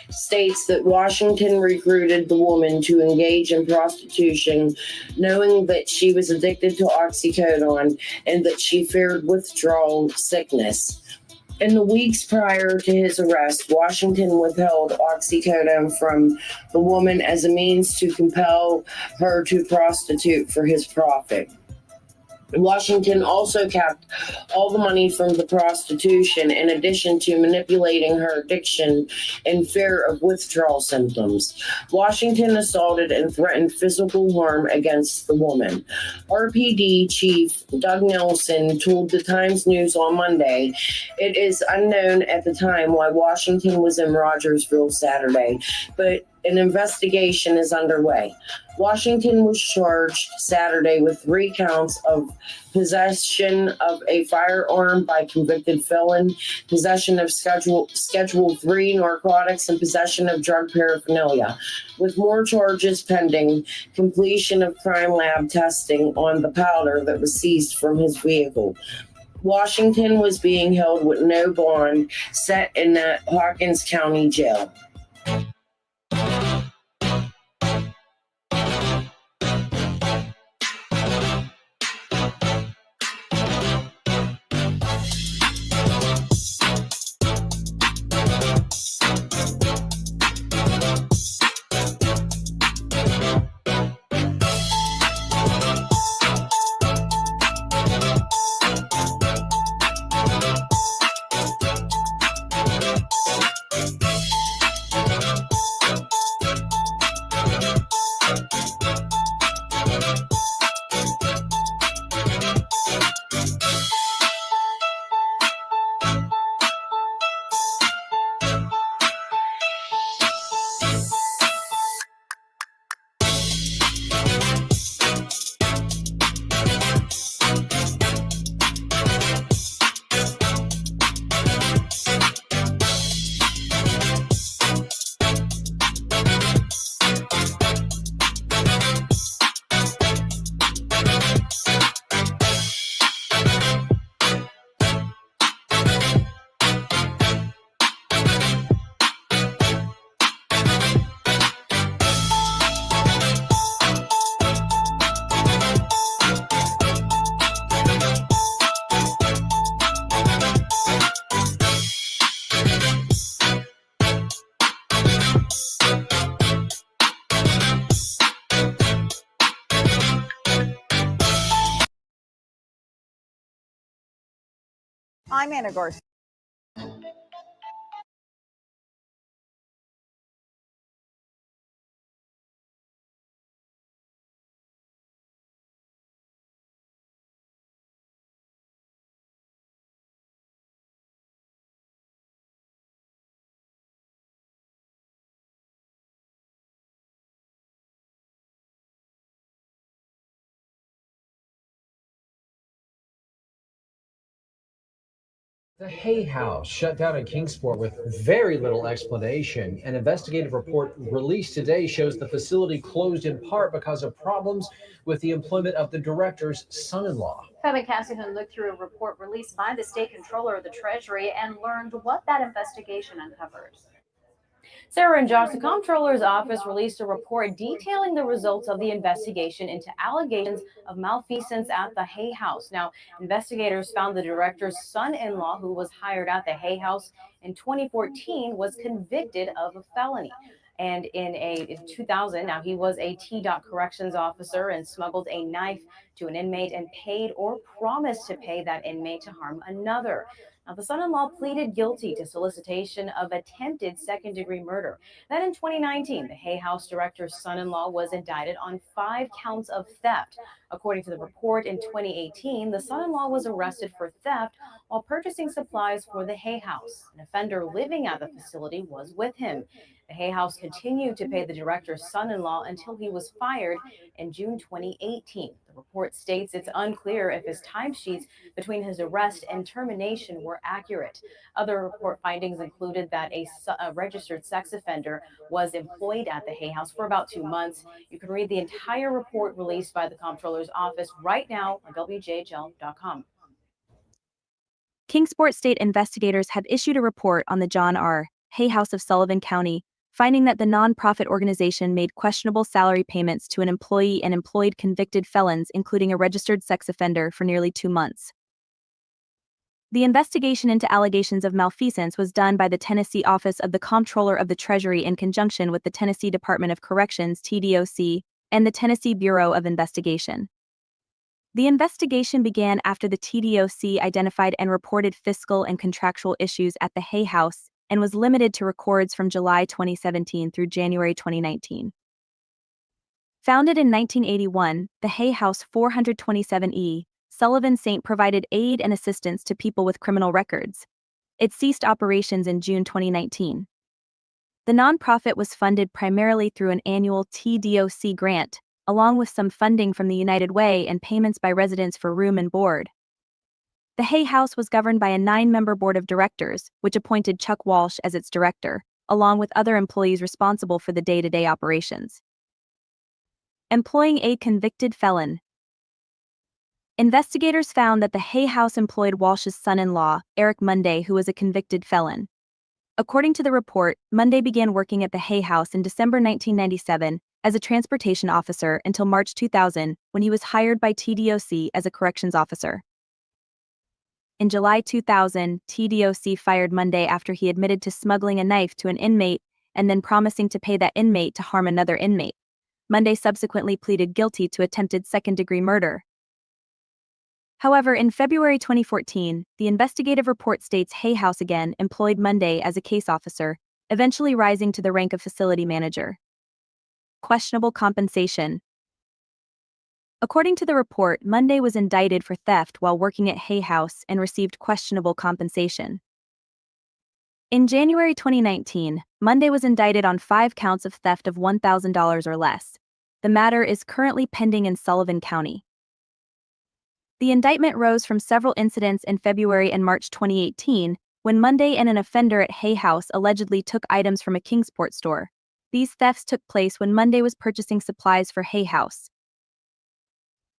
states that Washington recruited the woman to engage in prostitution, knowing that she was addicted to oxycodone and that she feared withdrawal sickness. In the weeks prior to his arrest, Washington withheld oxycodone from the woman as a means to compel her to prostitute for his profit. Washington also kept all the money from the prostitution in addition to manipulating her addiction in fear of withdrawal symptoms. Washington assaulted and threatened physical harm against the woman. RPD Chief Doug Nelson told the Times News on Monday, "It is unknown at the time why Washington was in Rogersville Saturday, but An investigation is underway. Washington was charged Saturday with 3 counts of possession of a firearm by convicted felon, possession of Schedule 3 narcotics, and possession of drug paraphernalia, with more charges pending completion of crime lab testing on the powder that was seized from his vehicle. Washington was being held with no bond set in the Hawkins County Jail. I'm Anna Garcia. The Hay House shut down in Kingsport with very little explanation. An investigative report released today shows the facility closed in part because of problems with the employment of the director's son-in-law. Kevin Cassidy looked through a report released by the state controller of the Treasury and learned what that investigation uncovered. Sarah and Josh, the comptroller's office released a report detailing the results of the investigation into allegations of malfeasance at the Hay House. Now, investigators found the director's son-in-law, who was hired at the Hay House in 2014, was convicted of a felony. And in 2000, now he was a T-Dot corrections officer and smuggled a knife to an inmate and paid or promised to pay that inmate to harm another. Now, the son-in-law pleaded guilty to solicitation of attempted second-degree murder. Then in 2019, the Hay House director's son-in-law was indicted on 5 counts of theft. According to the report, in 2018, the son-in-law was arrested for theft while purchasing supplies for the Hay House. An offender living at the facility was with him. The Hay House continued to pay the director's son-in-law until he was fired in June 2018. The report states it's unclear if his timesheets between his arrest and termination were accurate. Other report findings included that a registered sex offender was employed at the Hay House for about 2 months. You can read the entire report released by the comptroller's office right now on WJHL.com. Kingsport state investigators have issued a report on the John R. Hay House of Sullivan County, finding that the nonprofit organization made questionable salary payments to an employee and employed convicted felons, including a registered sex offender, for nearly 2 months. The investigation into allegations of malfeasance was done by the Tennessee Office of the Comptroller of the Treasury in conjunction with the Tennessee Department of Corrections, TDOC, and the Tennessee Bureau of Investigation. The investigation began after the TDOC identified and reported fiscal and contractual issues at the Hay House and was limited to records from July 2017 through January 2019. Founded in 1981, the Hay House 427E, Sullivan St. provided aid and assistance to people with criminal records. It ceased operations in June 2019. The nonprofit was funded primarily through an annual TDOC grant, along with some funding from the United Way and payments by residents for room and board. The Hay House was governed by a 9-member board of directors, which appointed Chuck Walsh as its director, along with other employees responsible for the day-to-day operations. Employing a convicted felon. Investigators found that the Hay House employed Walsh's son-in-law, Eric Monday, who was a convicted felon. According to the report, Monday began working at the Hay House in December 1997 as a transportation officer until March 2000, when he was hired by TDOC as a corrections officer. In July 2000, TDOC fired Monday after he admitted to smuggling a knife to an inmate and then promising to pay that inmate to harm another inmate. Monday subsequently pleaded guilty to attempted second-degree murder. However, in February 2014, the investigative report states Hay House again employed Monday as a case officer, eventually rising to the rank of facility manager. Questionable compensation. According to the report, Monday was indicted for theft while working at Hay House and received questionable compensation. In January 2019, Monday was indicted on 5 counts of theft of $1,000 or less. The matter is currently pending in Sullivan County. The indictment rose from several incidents in February and March 2018, when Monday and an offender at Hay House allegedly took items from a Kingsport store. These thefts took place when Monday was purchasing supplies for Hay House.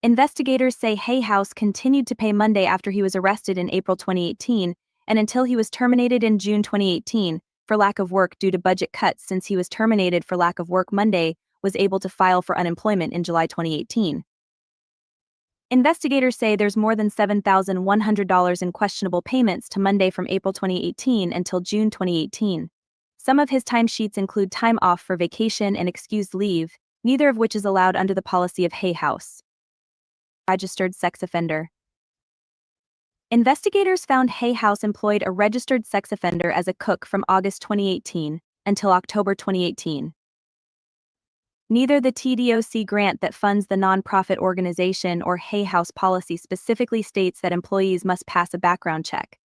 Investigators say Hay House continued to pay Monday after he was arrested in April 2018, and until he was terminated in June 2018, for lack of work due to budget cuts. Since he was terminated for lack of work, Monday was able to file for unemployment in July 2018. Investigators say there's more than $7,100 in questionable payments to Monday from April 2018 until June 2018. Some of his timesheets include time off for vacation and excused leave, neither of which is allowed under the policy of Hay House. Registered sex offender. Investigators found Hay House employed a registered sex offender as a cook from August 2018 until October 2018. Neither the TDOC grant that funds the nonprofit organization or Hay House policy specifically states that employees must pass a background check.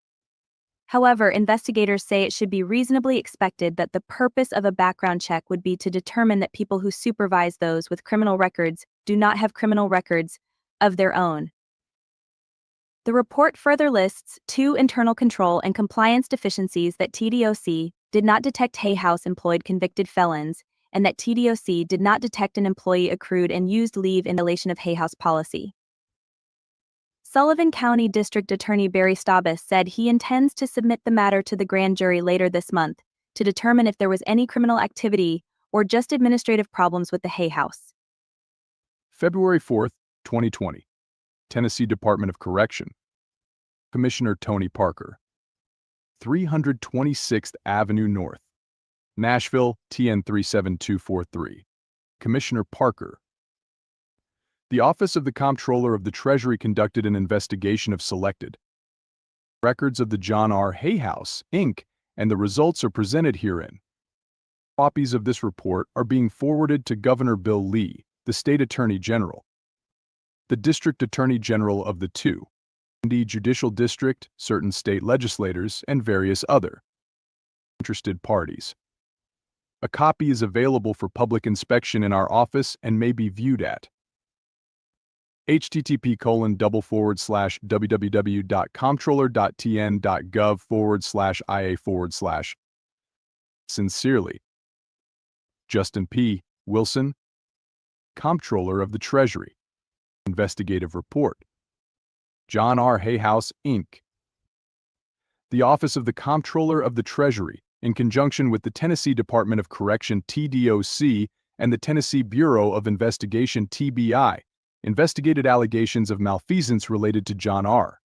However, investigators say it should be reasonably expected that the purpose of a background check would be to determine that people who supervise those with criminal records do not have criminal records of their own. The report further lists 2 internal control and compliance deficiencies: that TDOC did not detect Hay House employed convicted felons, and that TDOC did not detect an employee accrued and used leave in violation of Hay House policy. Sullivan County District Attorney Barry Staubus said he intends to submit the matter to the grand jury later this month to determine if there was any criminal activity or just administrative problems with the Hay House. February 4th, 2020. Tennessee Department of Correction. Commissioner Tony Parker. 326th Avenue North, Nashville, TN 37243. Commissioner Parker. The Office of the Comptroller of the Treasury conducted an investigation of selected records of the John R. Hay House, Inc., and the results are presented herein. Copies of this report are being forwarded to Governor Bill Lee, the State Attorney General, the District Attorney General of the 2nd Judicial District, certain state legislators, and various other interested parties. A copy is available for public inspection in our office and may be viewed at http://www.comptroller.tn.gov/ia/. Sincerely, Justin P. Wilson, Comptroller of the Treasury. Investigative Report. John R. Hay House, Inc. The Office of the Comptroller of the Treasury, in conjunction with the Tennessee Department of Correction TDOC and the Tennessee Bureau of Investigation TBI, investigated allegations of malfeasance related to John R.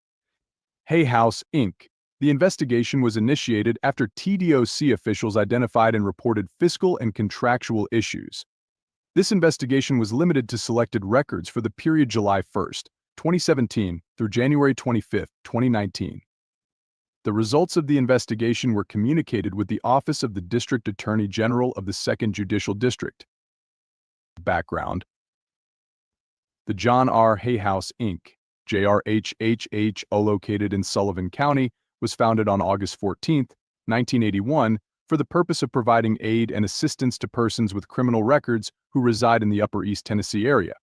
Hay House, Inc. The investigation was initiated after TDOC officials identified and reported fiscal and contractual issues. This investigation was limited to selected records for the period July 1, 2017 through January 25, 2019. The results of the investigation were communicated with the Office of the District Attorney General of the 2nd Judicial District. Background: the John R. Hay House, Inc., JRHHHO, located in Sullivan County, was founded on August 14, 1981, for the purpose of providing aid and assistance to persons with criminal records who reside in the Upper East Tennessee area.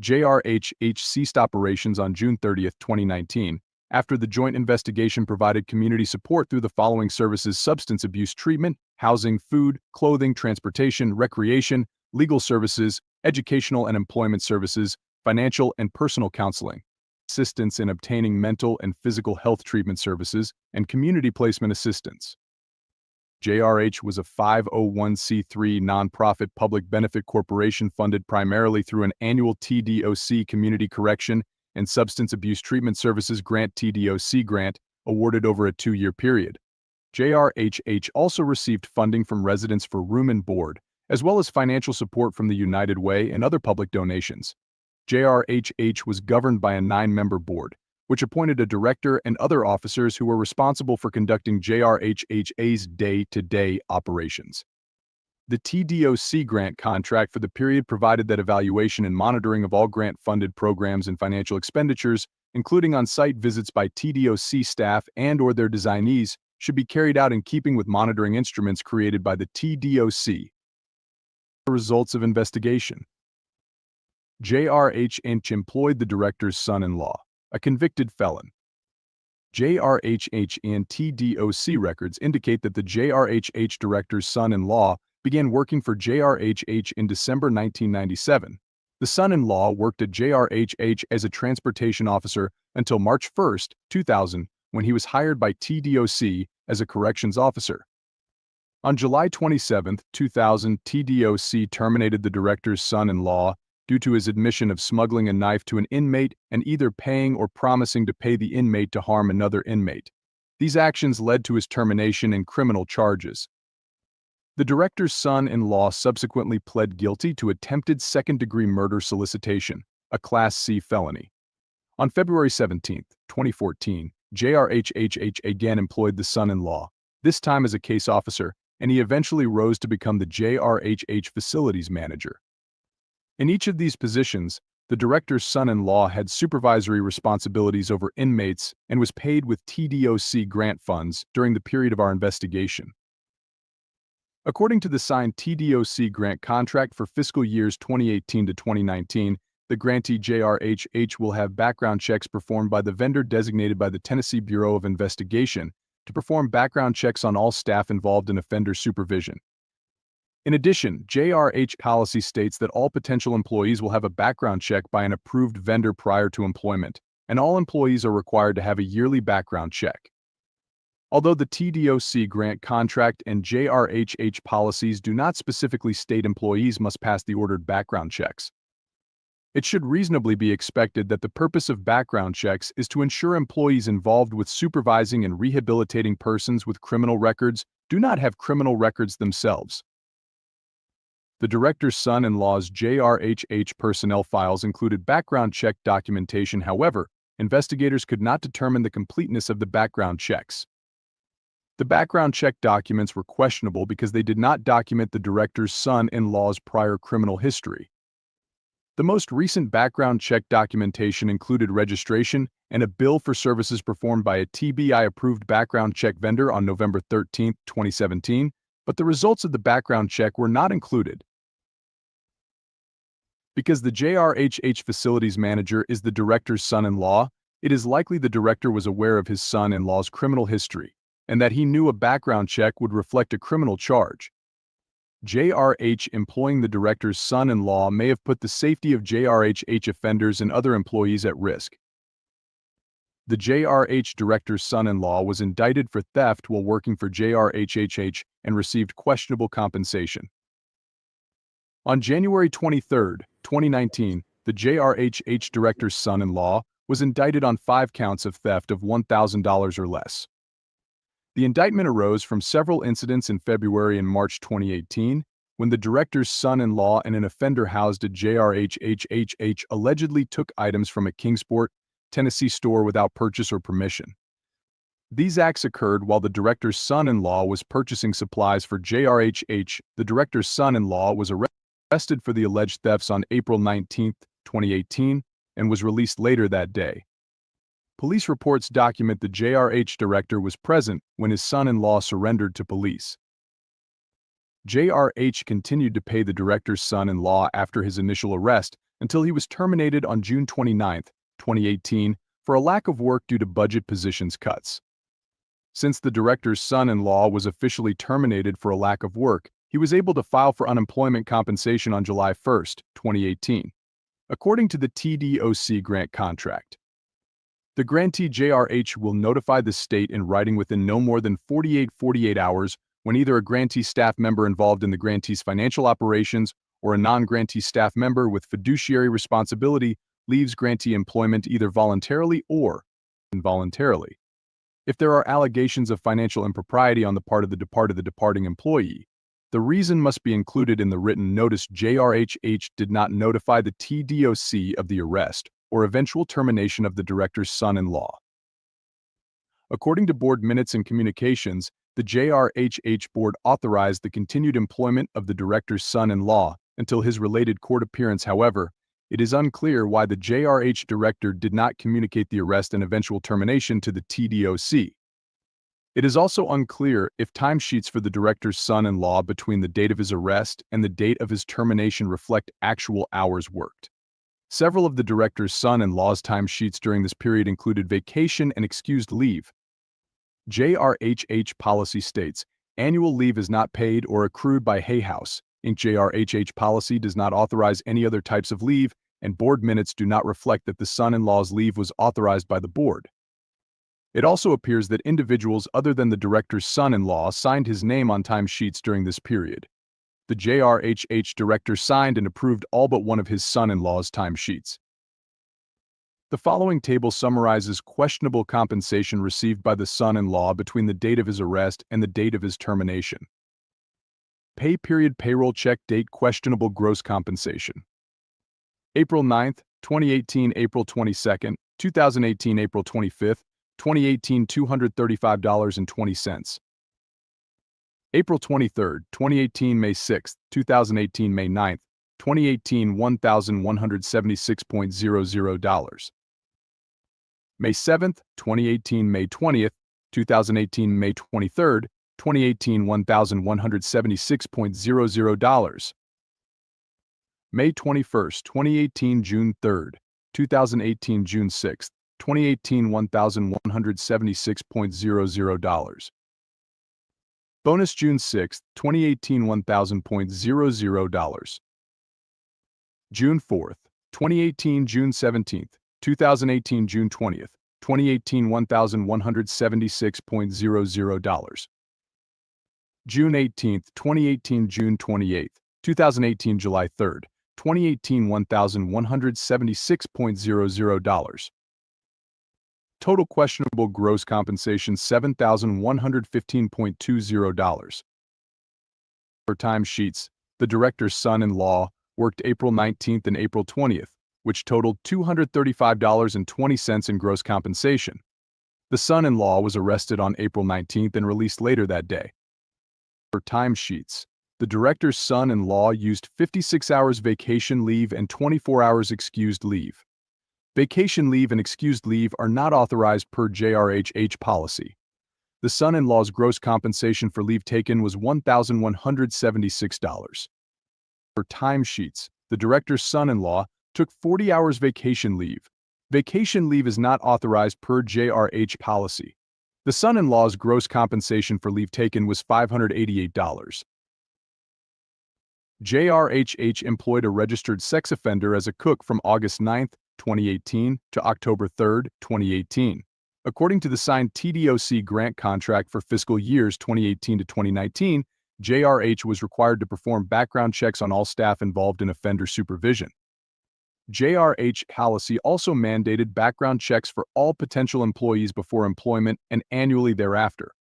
JRHH ceased operations on June 30, 2019, after the joint investigation provided community support through the following services: substance abuse treatment, housing, food, clothing, transportation, recreation, legal services, educational and employment services, financial and personal counseling, assistance in obtaining mental and physical health treatment services, and community placement assistance. JRH was a 501c3 nonprofit public benefit corporation funded primarily through an annual TDOC Community Correction and Substance Abuse Treatment Services Grant (TDOC) grant awarded over a 2-year period. JRHH also received funding from residents for room and board, as well as financial support from the United Way and other public donations. JRHH was governed by a 9-member board, which appointed a director and other officers who were responsible for conducting JRHH's day-to-day operations. The TDOC grant contract for the period provided that evaluation and monitoring of all grant-funded programs and financial expenditures, including on-site visits by TDOC staff and/or their designees, should be carried out in keeping with monitoring instruments created by the TDOC. The results of investigation. JRHH employed the director's son-in-law, a convicted felon. JRHH and TDOC records indicate that the JRHH director's son-in-law began working for JRHH in December 1997. The son-in-law worked at JRHH as a transportation officer until March 1, 2000, when he was hired by TDOC as a corrections officer. On July 27, 2000, TDOC terminated the director's son-in-law due to his admission of smuggling a knife to an inmate and either paying or promising to pay the inmate to harm another inmate. These actions led to his termination and criminal charges. The director's son-in-law subsequently pled guilty to attempted second-degree murder solicitation, a Class C felony. On February 17, 2014, JRHH again employed the son-in-law, this time as a case officer, and he eventually rose to become the JRHH facilities manager. In each of these positions, the director's son-in-law had supervisory responsibilities over inmates and was paid with TDOC grant funds during the period of our investigation. According to the signed TDOC grant contract for fiscal years 2018 to 2019, the grantee JRHH will have background checks performed by the vendor designated by the Tennessee Bureau of Investigation to perform background checks on all staff involved in offender supervision. In addition, JRH policy states that all potential employees will have a background check by an approved vendor prior to employment, and all employees are required to have a yearly background check. Although the TDOC grant contract and JRHH policies do not specifically state employees must pass the ordered background checks, it should reasonably be expected that the purpose of background checks is to ensure employees involved with supervising and rehabilitating persons with criminal records do not have criminal records themselves. The director's son-in-law's JRHH personnel files included background check documentation. However, investigators could not determine the completeness of the background checks. The background check documents were questionable because they did not document the director's son-in-law's prior criminal history. The most recent background check documentation included registration and a bill for services performed by a TBI-approved background check vendor on November 13, 2017, but the results of the background check were not included. Because the JRHH facilities manager is the director's son-in-law, it is likely the director was aware of his son-in-law's criminal history, and that he knew a background check would reflect a criminal charge. JRH employing the director's son-in-law may have put the safety of JRHH offenders and other employees at risk. The JRH director's son-in-law was indicted for theft while working for JRHH and received questionable compensation. On January 23, 2019, the JRHH director's son-in-law was indicted on 5 counts of theft of $1,000 or less. The indictment arose from several incidents in February and March 2018, when the director's son-in-law and an offender housed at JRHH allegedly took items from a Kingsport, Tennessee store without purchase or permission. These acts occurred while the director's son-in-law was purchasing supplies for JRHH. The director's son-in-law was arrested for the alleged thefts on April 19, 2018, and was released later that day. Police reports document the JRH director was present when his son-in-law surrendered to police. JRH continued to pay the director's son-in-law after his initial arrest until he was terminated on June 29, 2018, for a lack of work due to budget positions cuts. Since the director's son-in-law was officially terminated for a lack of work, he was able to file for unemployment compensation on July 1, 2018, according to the TDOC grant contract. The grantee JRH will notify the state in writing within no more than 48 hours when either a grantee staff member involved in the grantee's financial operations or a non-grantee staff member with fiduciary responsibility leaves grantee employment either voluntarily or involuntarily. If there are allegations of financial impropriety on the part of the departing employee, the reason must be included in the written notice. JRH did not notify the TDOC of the arrest or eventual termination of the director's son-in-law. According to board minutes and communications, the JRH board authorized the continued employment of the director's son-in-law until his related court appearance. However, it is unclear why the JRH director did not communicate the arrest and eventual termination to the TDOC. It is also unclear if timesheets for the director's son-in-law between the date of his arrest and the date of his termination reflect actual hours worked. Several of the director's son-in-law's timesheets during this period included vacation and excused leave. JRH policy states, annual leave is not paid or accrued by Hay House, Inc. JRH policy does not authorize any other types of leave, and board minutes do not reflect that the son-in-law's leave was authorized by the board. It also appears that individuals other than the director's son-in-law signed his name on timesheets during this period. The JRH director signed and approved all but one of his son-in-law's timesheets. The following table summarizes questionable compensation received by the son-in-law between the date of his arrest and the date of his termination. Pay period payroll check date questionable gross compensation. April 9th, 2018, April 22nd, 2018, April 25th, 2018, $235.20. April 23rd, 2018, May 6th, 2018, May 9th, 2018, $1,176.00. May 7th, 2018, May 20th, 2018, May 23rd, 2018, $1,176.00. May 21st, 2018, June 3rd, 2018, June 6th, 2018, $1,176.00. Bonus June 6th, 2018, $1,000.00. June 4th, 2018, June 17th, 2018, June 20th, 2018, $1,176.00. June 18th, 2018, June 28th, 2018, July 3rd, 2018, $1,176.00. Total questionable gross compensation $7,115.20. For timesheets, the director's son-in-law worked April 19th and April 20th, which totaled $235.20 in gross compensation. The son-in-law was arrested on April 19th and released later that day. For timesheets, the director's son-in-law used 56 hours vacation leave and 24 hours excused leave. Vacation leave and excused leave are not authorized per JRH policy. The son-in-law's gross compensation for leave taken was $1,176. For timesheets, the director's son-in-law took 40 hours vacation leave. Vacation leave is not authorized per JRH policy. The son-in-law's gross compensation for leave taken was $588. JRH employed a registered sex offender as a cook from August 9th, 2018 to October 3rd, 2018. According to the signed TDOC grant contract for fiscal years 2018 to 2019, JRH was required to perform background checks on all staff involved in offender supervision. JRH policy also mandated background checks for all potential employees before employment and annually thereafter.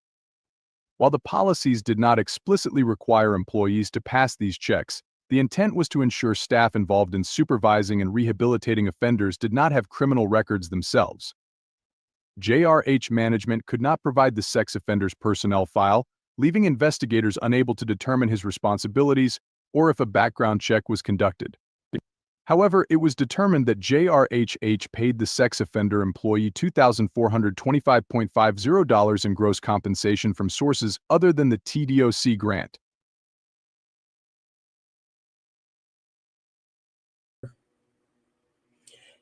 While the policies did not explicitly require employees to pass these checks, the intent was to ensure staff involved in supervising and rehabilitating offenders did not have criminal records themselves. JRH management could not provide the sex offender's personnel file, leaving investigators unable to determine his responsibilities or if a background check was conducted. However, it was determined that JRH paid the sex offender employee $2,425.50 in gross compensation from sources other than the TDOC grant.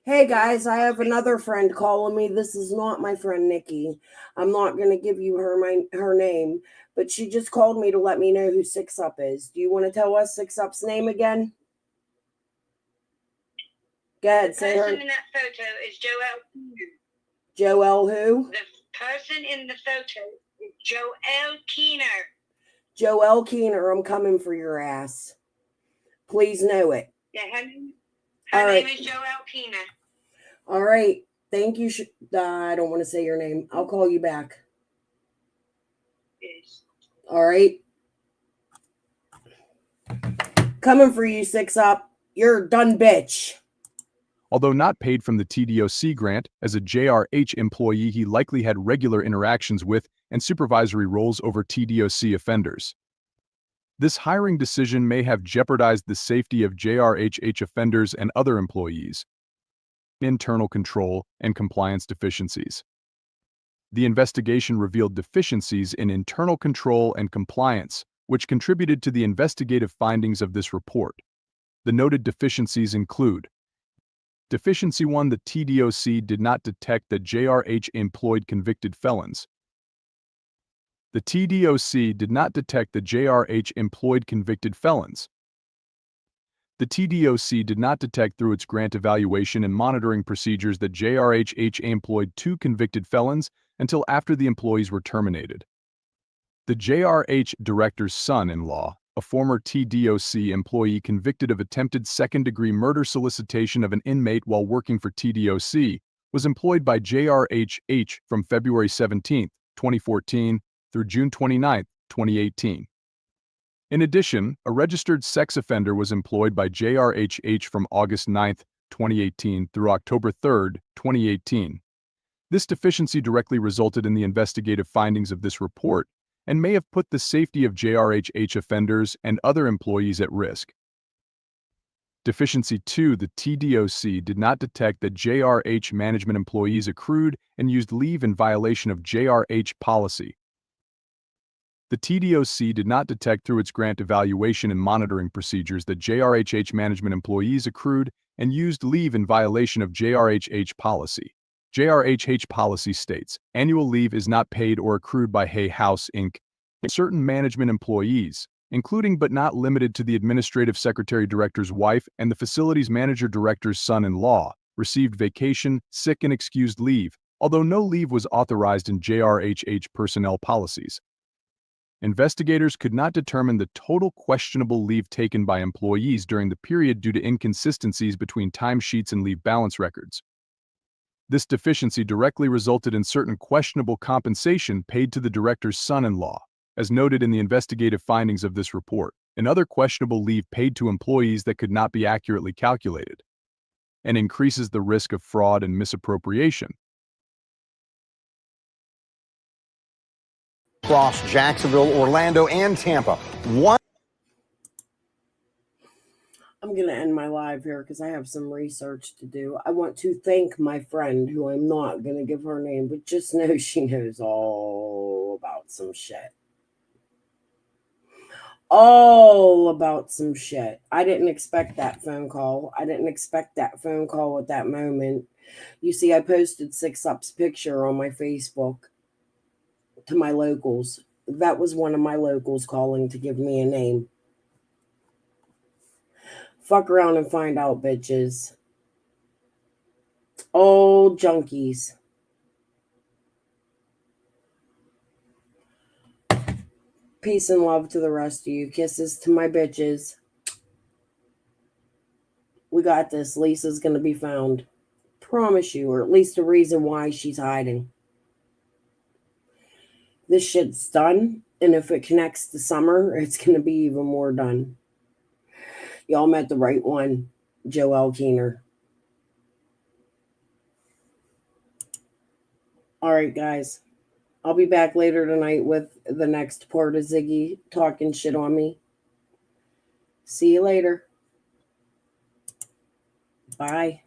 Hey guys, I have another friend calling me. This is not my friend Nikki. I'm not going to give you her name, but she just called me to let me know who 6UP is. Do you want to tell us 6UP's name again? Go ahead, say her. The person in that photo is Joelle. Joelle who? The person in the photo is Joelle Keener. Joelle Keener, I'm coming for your ass. Please know it. Yeah, her name is Joelle Keener. All right. Thank you. I don't want to say your name. I'll call you back. Yes. All right. Coming for you, 6UP. You're done, bitch. Although not paid from the TDOC grant, as a JRH employee he likely had regular interactions with and supervisory roles over TDOC offenders. This hiring decision may have jeopardized the safety of JRHH offenders and other employees. Internal control and compliance deficiencies. The investigation revealed deficiencies in internal control and compliance, which contributed to the investigative findings of this report. The noted deficiencies include: Deficiency 1, the TDOC did not detect that JRH employed convicted felons. The TDOC did not detect that JRH employed convicted felons. The TDOC did not detect through its grant evaluation and monitoring procedures that JRHH employed 2 convicted felons until after the employees were terminated. The JRH director's son-in-law, a former TDOC employee convicted of attempted second-degree murder solicitation of an inmate while working for TDOC, was employed by JRHH from February 17, 2014 through June 29, 2018. In addition, a registered sex offender was employed by JRHH from August 9, 2018 through October 3, 2018. This deficiency directly resulted in the investigative findings of this report and may have put the safety of JRHH offenders and other employees at risk. Deficiency 2, the TDOC did not detect that JRH management employees accrued and used leave in violation of JRH policy. The TDOC did not detect through its grant evaluation and monitoring procedures that JRHH management employees accrued and used leave in violation of JRHH policy. JRHH policy states, annual leave is not paid or accrued by Hay House, Inc. Certain management employees, including but not limited to the administrative secretary director's wife and the facilities manager director's son-in-law, received vacation, sick and excused leave, although no leave was authorized in JRHH personnel policies. Investigators could not determine the total questionable leave taken by employees during the period due to inconsistencies between timesheets and leave balance records. This deficiency directly resulted in certain questionable compensation paid to the director's son-in-law, as noted in the investigative findings of this report, and other questionable leave paid to employees that could not be accurately calculated, and increases the risk of fraud and misappropriation. Across Jacksonville, Orlando, and Tampa. I'm going to end my live here because I have some research to do. I want to thank my friend, who I'm not going to give her name, but just know she knows all about some shit. All about some shit. I didn't expect that phone call. I didn't expect that phone call at that moment. You see, I posted 6UP's picture on my Facebook to my locals. That was one of my locals calling to give me a name. Fuck around and find out, bitches. Old junkies. Peace and love to the rest of you. Kisses to my bitches. We got this. Lisa's going to be found. Promise you, or at least a reason why she's hiding. This shit's done, and if it connects to summer, it's going to be even more done. Y'all met the right one, Joelle Keener. All right, guys. I'll be back later tonight with the next part of Ziggy talking shit on me. See you later. Bye.